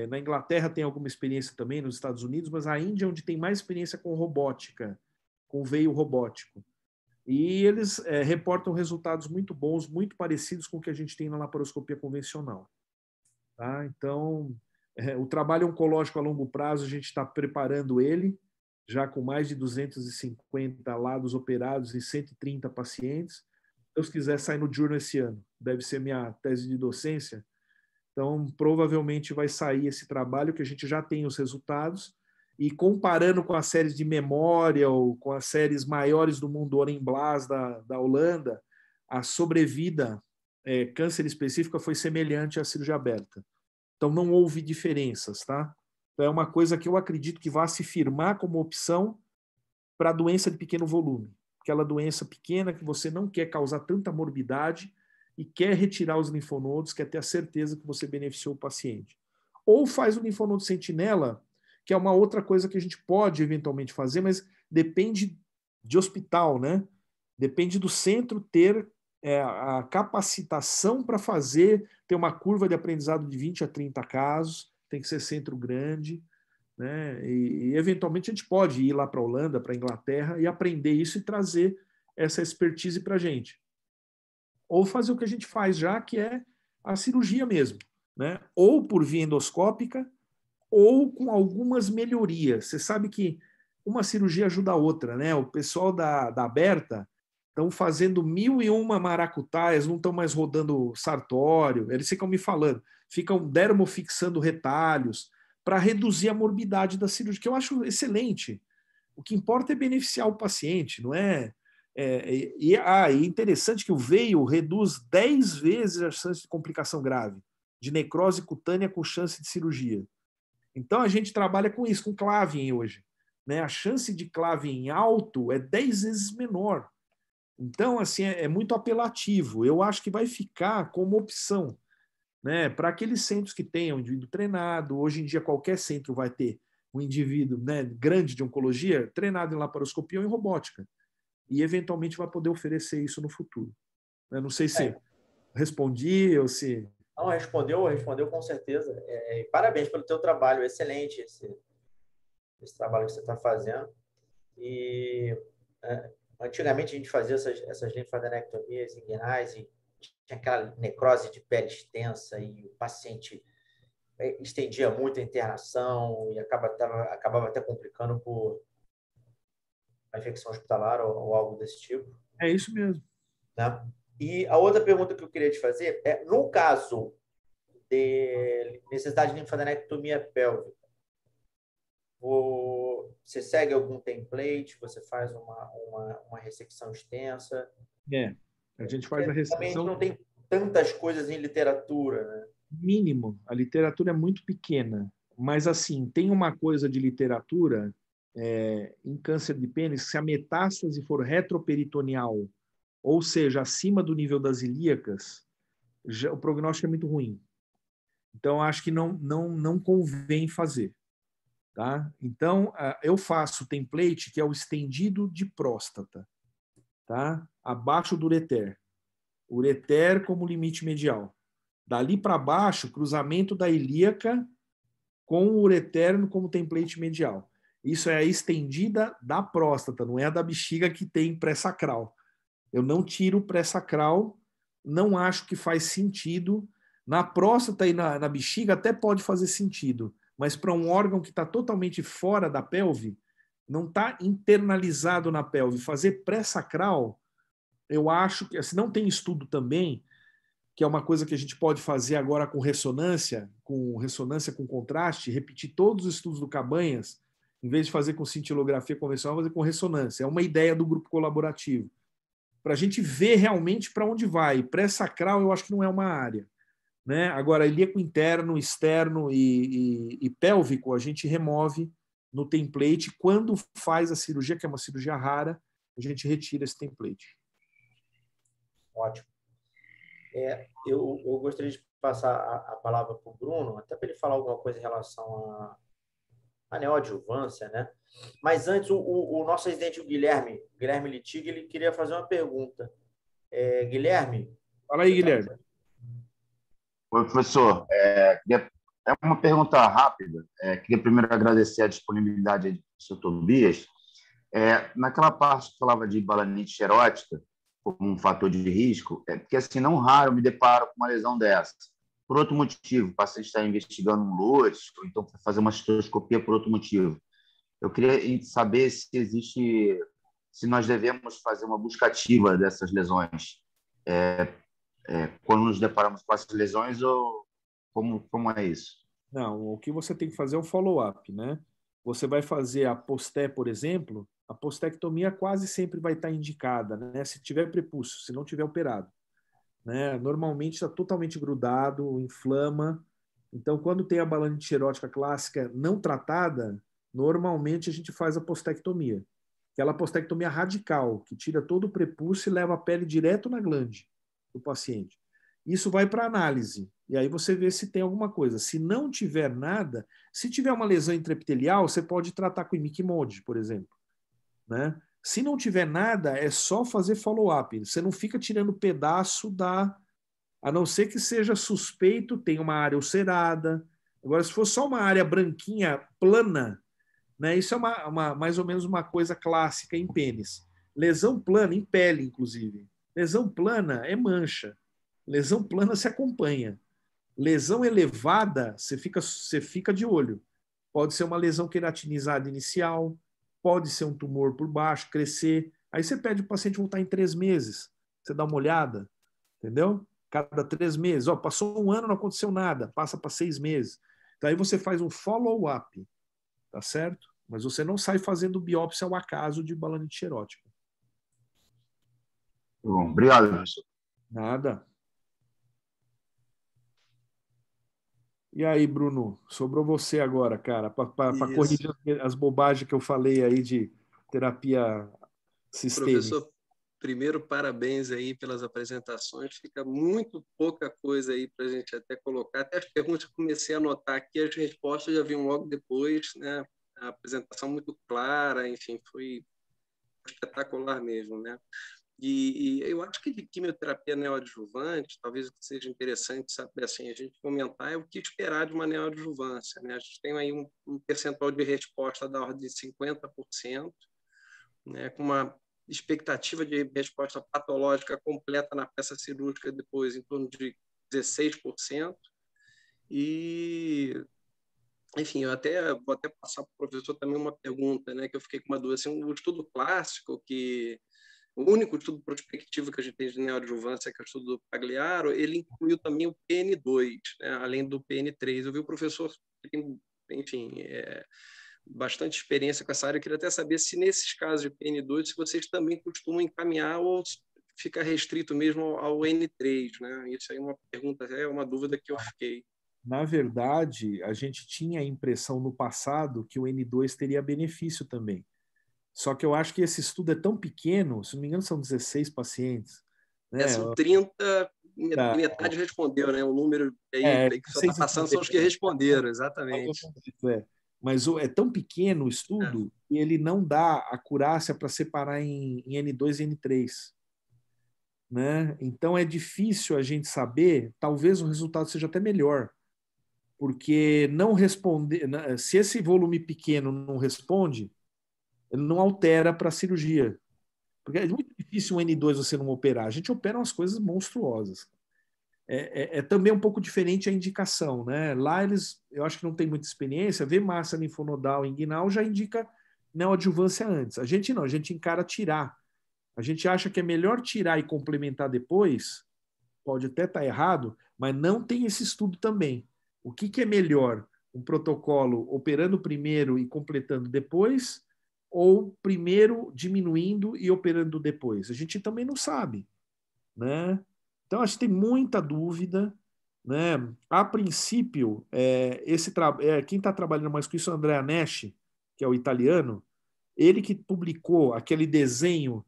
Na Inglaterra tem alguma experiência também, nos Estados Unidos, mas a Índia é onde tem mais experiência com robótica, com veio robótico. E eles reportam resultados muito bons, muito parecidos com o que a gente tem na laparoscopia convencional. Tá? Então, o trabalho oncológico a longo prazo, a gente está preparando ele, já com mais de 250 lados operados e 130 pacientes. Se Deus quiser, sai no Journal esse ano. Deve ser minha tese de docência. Então, provavelmente vai sair esse trabalho, que a gente já tem os resultados, e comparando com as séries de memória ou com as séries maiores do mundo, Orenblas, da Holanda, a sobrevida câncer específica foi semelhante à cirurgia aberta. Então, não houve diferenças, tá? Então, é uma coisa que eu acredito que vai se firmar como opção para a doença de pequeno volume. Aquela doença pequena que você não quer causar tanta morbidade e quer retirar os linfonodos, quer ter a certeza que você beneficiou o paciente. Ou faz o linfonodo sentinela, que é uma outra coisa que a gente pode eventualmente fazer, mas depende de hospital, né? Depende do centro ter a capacitação para ter uma curva de aprendizado de 20 a 30 casos, tem que ser centro grande, né? E eventualmente a gente pode ir lá para a Holanda, para a Inglaterra e aprender isso e trazer essa expertise para a gente. Ou fazer o que a gente faz já, que é a cirurgia mesmo, né? Ou por via endoscópica, ou com algumas melhorias. Você sabe que uma cirurgia ajuda a outra, né? O pessoal da Aberta estão fazendo 1001 maracutaias, não estão mais rodando sartório, eles ficam me falando, ficam dermofixando retalhos para reduzir a morbidade da cirurgia, que eu acho excelente. O que importa é beneficiar o paciente, não é? E é interessante que o veio reduz 10 vezes a chance de complicação grave, de necrose cutânea com chance de cirurgia. Então, a gente trabalha com isso, com Clavien hoje. Né? A chance de Clavien alto é 10 vezes menor. Então, assim, é muito apelativo. Eu acho que vai ficar como opção, né? Para aqueles centros que tenham indivíduo treinado. Hoje em dia, qualquer centro vai ter um indivíduo, né, grande de oncologia treinado em laparoscopia ou em robótica. E, eventualmente, vai poder oferecer isso no futuro. Eu não sei se respondi ou se... Não, respondeu com certeza. Parabéns pelo teu trabalho, excelente esse trabalho que você está fazendo. E antigamente a gente fazia essas linfadenectomias inguinais e tinha aquela necrose de pele extensa e o paciente estendia muito a internação e acabava até complicando por uma infecção hospitalar ou algo desse tipo. É isso mesmo. Né? E a outra pergunta que eu queria te fazer é, no caso de necessidade de linfadenectomia pélvica, você segue algum template? Você faz uma ressecção extensa? A gente faz a ressecção... Também não tem tantas coisas em literatura, né? Mínimo. A literatura é muito pequena. Mas, assim, tem uma coisa de literatura em câncer de pênis, se a metástase for retroperitoneal, ou seja, acima do nível das ilíacas, o prognóstico é muito ruim. Então, acho que não convém fazer. Tá? Então, eu faço o template, que é o estendido de próstata, tá? Abaixo do ureter. Ureter como limite medial. Dali para baixo, cruzamento da ilíaca com o ureter como template medial. Isso é a estendida da próstata, não é a da bexiga que tem pré-sacral. Eu não tiro o pré-sacral, não acho que faz sentido. Na próstata e na bexiga até pode fazer sentido, mas para um órgão que está totalmente fora da pelve, não está internalizado na pelve. Fazer pré-sacral, eu acho que, assim, não tem estudo também, que é uma coisa que a gente pode fazer agora com ressonância com contraste, repetir todos os estudos do Cabanhas, em vez de fazer com cintilografia convencional, fazer com ressonância. É uma ideia do grupo colaborativo, para a gente ver realmente para onde vai. Pré-sacral, eu acho que não é uma área, né? Agora, ilíaco interno, externo e pélvico, a gente remove no template. Quando faz a cirurgia, que é uma cirurgia rara, a gente retira esse template. Ótimo. Eu gostaria de passar a palavra para o Bruno, até para ele falar alguma coisa em relação à neoadjuvância, né? Mas antes, o nosso residente, o Guilherme Litig, ele queria fazer uma pergunta. Guilherme? Fala aí, Guilherme. Oi, professor. É uma pergunta rápida. Queria primeiro agradecer a disponibilidade do professor Tobias. Naquela parte que falava de balanite xerótica como um fator de risco, porque assim, não raro eu me deparo com uma lesão dessa. Por outro motivo, o paciente está investigando um LUTS, ou então fazer uma cistoscopia por outro motivo. Eu queria saber se nós devemos fazer uma busca ativa dessas lesões quando nos deparamos com essas lesões, ou como é isso? Não, o que você tem que fazer é um follow-up, né? Você vai fazer a posté, por exemplo, a postectomia quase sempre vai estar indicada, né? Se tiver prepúcio, se não tiver operado, né? Normalmente está totalmente grudado, inflama. Então, quando tem a balanite xerótica clássica não tratada, normalmente a gente faz a postectomia. Aquela postectomia radical, que tira todo o prepúcio e leva a pele direto na glande do paciente. Isso vai para análise. E aí você vê se tem alguma coisa. Se não tiver nada, se tiver uma lesão intraepitelial, você pode tratar com imiquimod, por exemplo, né? Se não tiver nada, é só fazer follow-up. Você não fica tirando pedaço da... A não ser que seja suspeito, tem uma área ulcerada. Agora, se for só uma área branquinha, plana, né? Isso é mais ou menos uma coisa clássica em pênis. Lesão plana, em pele, inclusive. Lesão plana é mancha. Lesão plana se acompanha. Lesão elevada, você fica de olho. Pode ser uma lesão queratinizada inicial, pode ser um tumor por baixo, crescer. Aí você pede o paciente voltar em 3 meses. Você dá uma olhada, entendeu? Cada 3 meses. Passou um ano, não aconteceu nada. Passa para 6 meses. Então aí você faz um follow-up, tá certo? Mas você não sai fazendo biópsia ao acaso de balanite xerótica. Bom, obrigado, professor. Nada. E aí, Bruno, sobrou você agora, cara, para corrigir as bobagens que eu falei aí de terapia sistêmica. Professor, primeiro, parabéns aí pelas apresentações. Fica muito pouca coisa aí para a gente até colocar. Até as perguntas que comecei a anotar aqui, as respostas já vinham logo depois, né? A apresentação muito clara, enfim, foi espetacular mesmo, né? E eu acho que de quimioterapia neoadjuvante, talvez o que seja interessante saber, assim, a gente comentar é o que esperar de uma neoadjuvância, né? A gente tem aí um percentual de resposta da ordem de 50%, né? Com uma expectativa de resposta patológica completa na peça cirúrgica depois em torno de 16%. E, enfim, vou até passar para o professor também uma pergunta, né? Que eu fiquei com uma dúvida. Assim, um estudo clássico o único estudo prospectivo que a gente tem de neoadjuvância, que é o estudo do Pagliaro, ele incluiu também o PN2, né, além do PN3. Eu vi o professor que tem, enfim, bastante experiência com essa área. Eu queria até saber se nesses casos de PN2, se vocês também costumam encaminhar ou fica restrito mesmo ao N3, né? Isso aí é uma pergunta, é uma dúvida que eu fiquei. Na verdade, a gente tinha a impressão no passado que o N2 teria benefício também. Só que eu acho que esse estudo é tão pequeno, se não me engano, são 16 pacientes. Né? São 30, metade respondeu, né? O número aí que só está passando são os que responderam, exatamente. Mas é tão pequeno o estudo que ele não dá acurácia para separar em N2 e N3. Né? Então é difícil a gente saber, talvez o resultado seja até melhor, porque não responder, se esse volume pequeno não responde, ele não altera para a cirurgia. Porque é muito difícil um N2 você não operar. A gente opera umas coisas monstruosas. É também um pouco diferente a indicação, né? Lá eu acho que não tem muita experiência, ver massa linfonodal inguinal já indica neoadjuvância antes. A gente não, a gente encara tirar. A gente acha que é melhor tirar e complementar depois, pode até estar errado, mas não tem esse estudo também. O que é melhor? Um protocolo operando primeiro e completando depois, ou primeiro diminuindo e operando depois? A gente também não sabe, né? Então, acho que tem muita dúvida, né? A princípio, quem está trabalhando mais com isso é o Andrea Nash, que é o italiano, ele que publicou aquele desenho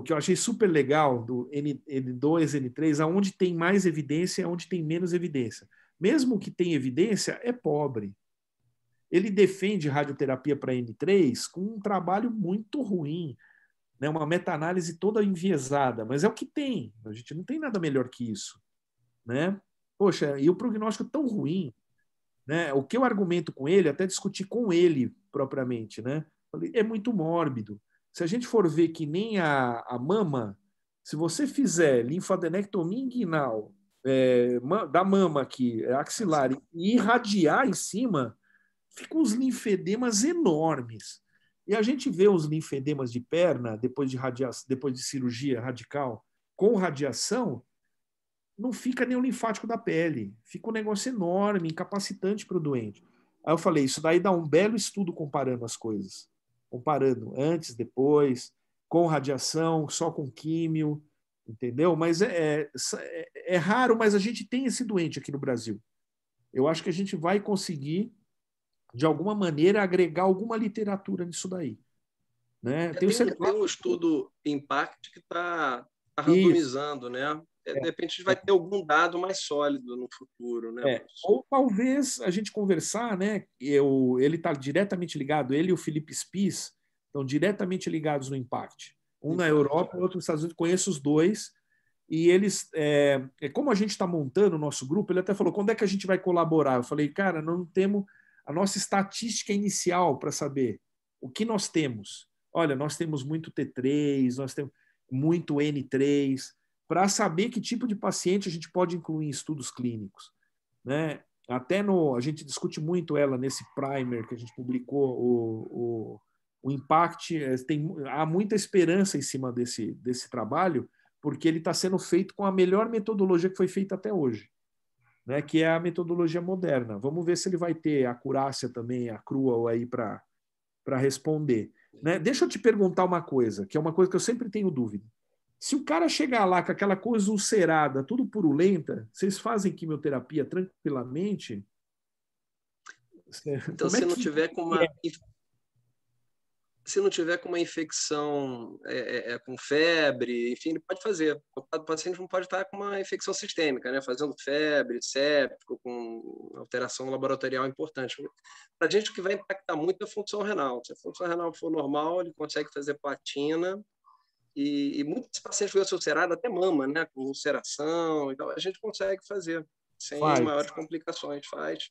que eu achei super legal, do N2, N3, aonde tem mais evidência e aonde tem menos evidência. Mesmo que tem evidência, é pobre. Ele defende radioterapia para N3 com um trabalho muito ruim, né? Uma meta-análise toda enviesada, mas é o que tem. A gente não tem nada melhor que isso, né? Poxa, e o prognóstico tão ruim, né? O que eu argumento com ele, até discuti com ele propriamente, né? É muito mórbido. Se a gente for ver que nem a mama, se você fizer linfadenectomia inguinal da mama aqui, axilar, e irradiar em cima, ficam uns linfedemas enormes. E a gente vê os linfedemas de perna, depois de cirurgia radical, com radiação, não fica nem o linfático da pele. Fica um negócio enorme, incapacitante para o doente. Aí eu falei, isso daí dá um belo estudo comparando as coisas. Comparando antes, depois, com radiação, só com químio, entendeu? Mas é raro, mas a gente tem esse doente aqui no Brasil. Eu acho que a gente vai conseguir, de alguma maneira, agregar alguma literatura nisso daí. Né? Tem um estudo Impact que está randomizando, né? De repente a gente vai ter algum dado mais sólido no futuro, né? Ou talvez a gente conversar, né? Ele está diretamente ligado, ele e o Felipe Spies estão diretamente ligados no Impact. Um na Europa, outro nos Estados Unidos, conheço os dois. E eles, como a gente está montando o nosso grupo, ele até falou, quando é que a gente vai colaborar? Eu falei, cara, não temos a nossa estatística inicial para saber o que nós temos. Olha, nós temos muito T3, nós temos muito N3, para saber que tipo de paciente a gente pode incluir em estudos clínicos. Né? Até a gente discute muito ela nesse primer que a gente publicou, o Impact, há muita esperança em cima desse trabalho, porque ele está sendo feito com a melhor metodologia que foi feita até hoje, né? Que é a metodologia moderna. Vamos ver se ele vai ter a acurácia também, a crua aí para responder. Né? Deixa eu te perguntar uma coisa, que é uma coisa que eu sempre tenho dúvida. Se o cara chegar lá com aquela coisa ulcerada, tudo purulenta, vocês fazem quimioterapia tranquilamente? Então, se não tiver com uma... Se não tiver com uma infecção com febre, enfim, ele pode fazer. O paciente não pode estar com uma infecção sistêmica, né? Fazendo febre, séptico, com alteração laboratorial importante. Para a gente, o que vai impactar muito é a função renal. Se a função renal for normal, ele consegue fazer platina. E muitos pacientes com doença ulcerada, até mama, né? Com ulceração, então a gente consegue fazer sem maiores complicações. Faz.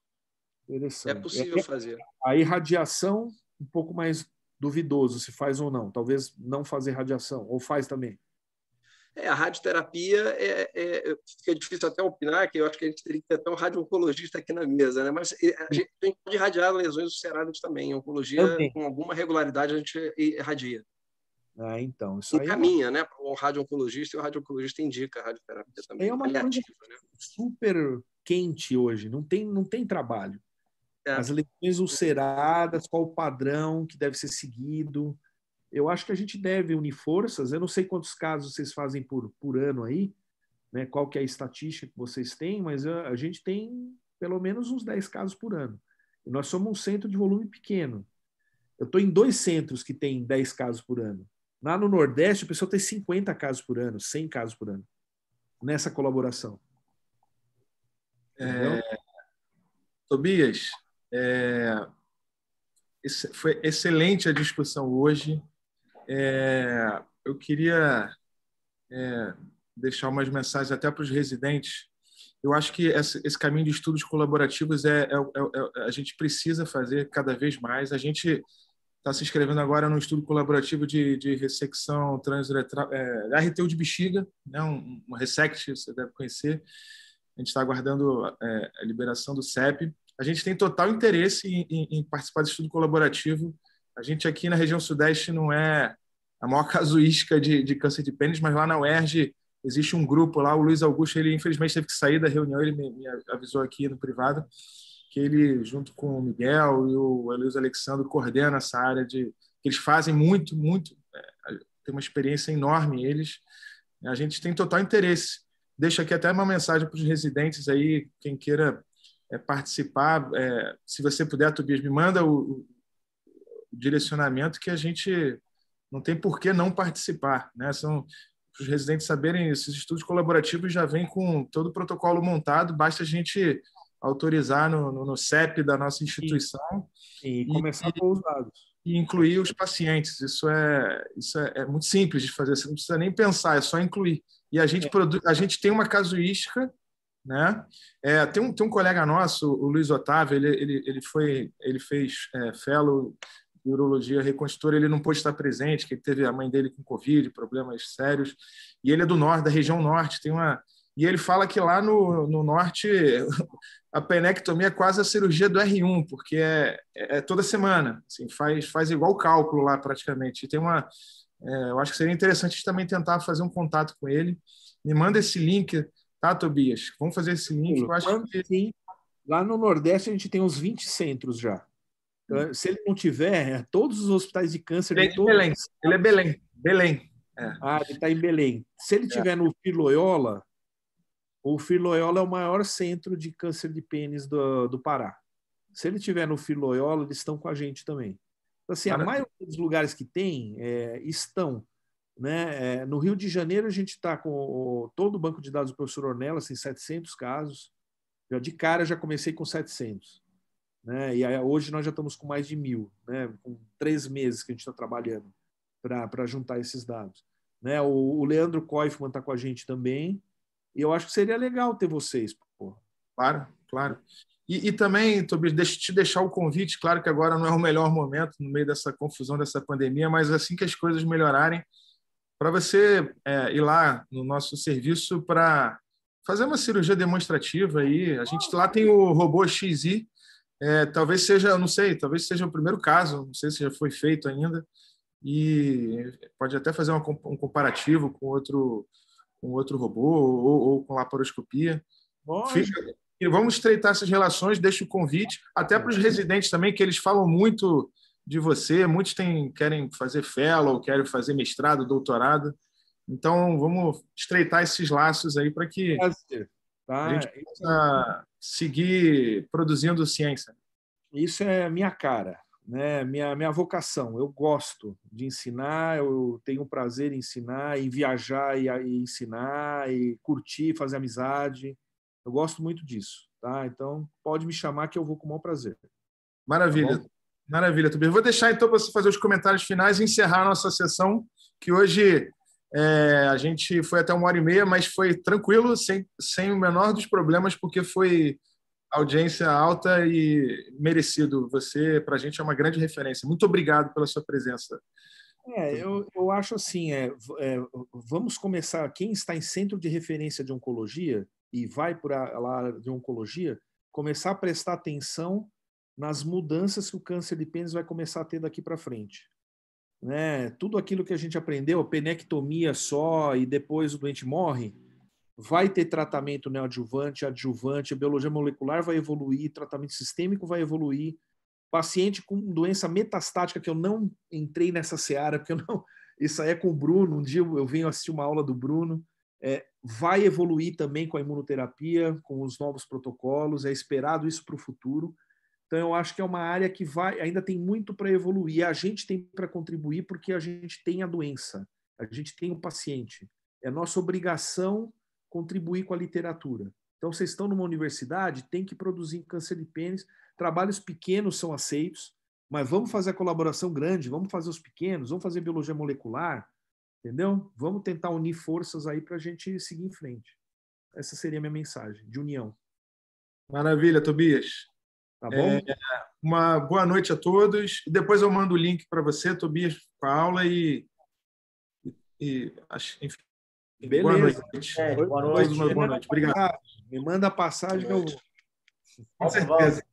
Interessante. É possível fazer. A irradiação, um pouco mais duvidoso se faz ou não. Talvez não fazer radiação, ou faz também. A radioterapia fica difícil até opinar, que eu acho que a gente teria que ter até um radio-oncologista aqui na mesa, né? Mas a gente pode irradiar lesões ulceradas também. A oncologia, com alguma regularidade, a gente irradia. Então, isso encaminha, né? O radio-oncologista, e o radio-oncologista indica a radioterapia também. É uma coisa né? Super quente hoje, não tem trabalho. As lesões ulceradas, qual o padrão que deve ser seguido. Eu acho que a gente deve unir forças. Eu não sei quantos casos vocês fazem por ano aí, né? Qual que é a estatística que vocês têm, mas a gente tem pelo menos uns 10 casos por ano. E nós somos um centro de volume pequeno. Eu estou em 2 centros que tem 10 casos por ano. Lá no Nordeste, a pessoa tem 50 casos por ano, 100 casos por ano, nessa colaboração. Tobias, foi excelente a discussão hoje. Eu queria deixar umas mensagens até para os residentes. Eu acho que esse caminho de estudos colaborativos a gente precisa fazer cada vez mais. A gente está se inscrevendo agora no estudo colaborativo de ressecção transuretral, RTU de bexiga, né? um Resect, você deve conhecer. A gente está aguardando a liberação do CEP. A gente tem total interesse em participar do estudo colaborativo. A gente aqui na região sudeste não é a maior casuística de câncer de pênis, mas lá na UERJ existe um grupo lá, o Luiz Augusto, ele infelizmente teve que sair da reunião, ele me avisou aqui no privado, que ele, junto com o Miguel e o Luiz Alexandre, coordena essa área que eles fazem muito, tem uma experiência enorme eles. A gente tem total interesse. Deixo aqui até uma mensagem para os residentes aí, quem queira participar, se você puder, Tobias, me manda o direcionamento, que a gente não tem por que não participar, né? São os residentes saberem, esses estudos colaborativos já vêm com todo o protocolo montado, basta a gente autorizar no CEP da nossa instituição e começar com os dados. E incluir os pacientes. Isso é muito simples de fazer, você não precisa nem pensar, é só incluir. E a gente tem uma casuística, né? Tem um colega nosso, o Luiz Otávio, ele fez fellow de urologia reconstrutora, ele não pôde estar presente, que ele teve a mãe dele com Covid, problemas sérios, e ele é do norte, da região norte, e ele fala que lá no norte a penectomia é quase a cirurgia do R1, porque é toda semana, assim, faz igual o cálculo lá praticamente. E eu acho que seria interessante a gente também tentar fazer um contato com ele. Me manda esse link, tá, Tobias? Vamos fazer esse link. Eu acho que... Sim. Lá no Nordeste a gente tem uns 20 centros já. Então, se ele não tiver, todos os hospitais de câncer... Ele é Belém. Belém. Ah, ele está em Belém. Se ele tiver no Fir-Loyola, o Fir-Loyola é o maior centro de câncer de pênis do Pará. Se ele tiver no Fir-Loyola, eles estão com a gente também. Então, assim, a maioria dos lugares que tem estão. Né? No Rio de Janeiro, a gente está com todo o banco de dados do professor Ornelas, tem 700 casos. De cara, já comecei com 700. Né? E aí, hoje nós já estamos com mais de 1.000, né? Com 3 meses que a gente está trabalhando para juntar esses dados. Né? O Leandro Koifman está com a gente também. E eu acho que seria legal ter vocês. Porra. Claro. E também, Tobias, te deixar o convite, claro que agora não é o melhor momento no meio dessa confusão, dessa pandemia, mas assim que as coisas melhorarem, para você ir lá no nosso serviço para fazer uma cirurgia demonstrativa aí. A gente lá tem o robô XI, talvez seja, não sei, talvez seja o primeiro caso, não sei se já foi feito ainda, e pode até fazer um comparativo com outro robô ou com laparoscopia. E vamos estreitar essas relações, deixo o convite, até para os residentes também, que eles falam muito de você, muitos querem fazer fellow, querem fazer mestrado, doutorado. Então, vamos estreitar esses laços aí para que a gente possa seguir produzindo ciência. Isso é a minha cara, né? Minha vocação. Eu gosto de ensinar, eu tenho prazer em ensinar, em viajar e ensinar, e curtir, fazer amizade. Eu gosto muito disso. Tá? Então, pode me chamar que eu vou com o maior prazer. Maravilha. Tá, maravilha, Tobias. Vou deixar, então, para você fazer os comentários finais e encerrar a nossa sessão, que hoje a gente foi até 1h30, mas foi tranquilo, sem o menor dos problemas, porque foi audiência alta e merecido. Você, para a gente, é uma grande referência. Muito obrigado pela sua presença. Eu acho assim, vamos começar, quem está em centro de referência de oncologia e vai para a área de oncologia, começar a prestar atenção nas mudanças que o câncer de pênis vai começar a ter daqui para frente. Né? Tudo aquilo que a gente aprendeu, a penectomia só e depois o doente morre, vai ter tratamento neoadjuvante, adjuvante, a biologia molecular vai evoluir, tratamento sistêmico vai evoluir, paciente com doença metastática, que eu não entrei nessa seara, porque isso aí é com o Bruno, um dia eu venho assistir uma aula do Bruno, vai evoluir também com a imunoterapia, com os novos protocolos, é esperado isso para o futuro. Então, eu acho que é uma área que ainda tem muito para evoluir. A gente tem para contribuir porque a gente tem a doença, a gente tem o paciente. É nossa obrigação contribuir com a literatura. Então, vocês estão numa universidade, tem que produzir câncer de pênis. Trabalhos pequenos são aceitos, mas vamos fazer a colaboração grande, vamos fazer os pequenos, vamos fazer biologia molecular, entendeu? Vamos tentar unir forças aí para a gente seguir em frente. Essa seria a minha mensagem, de união. Maravilha, Tobias. Tá bom? Uma boa noite a todos. Depois eu mando o link para você, Tobias, com a aula enfim, beleza. Boa noite. Boa noite. Obrigado. Me manda a passagem que eu vou. Com certeza.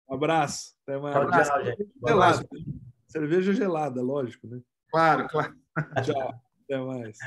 Um abraço. Até mais. Tchau, gente. Cerveja gelada, lógico, né? Claro, claro. Tchau. Até mais.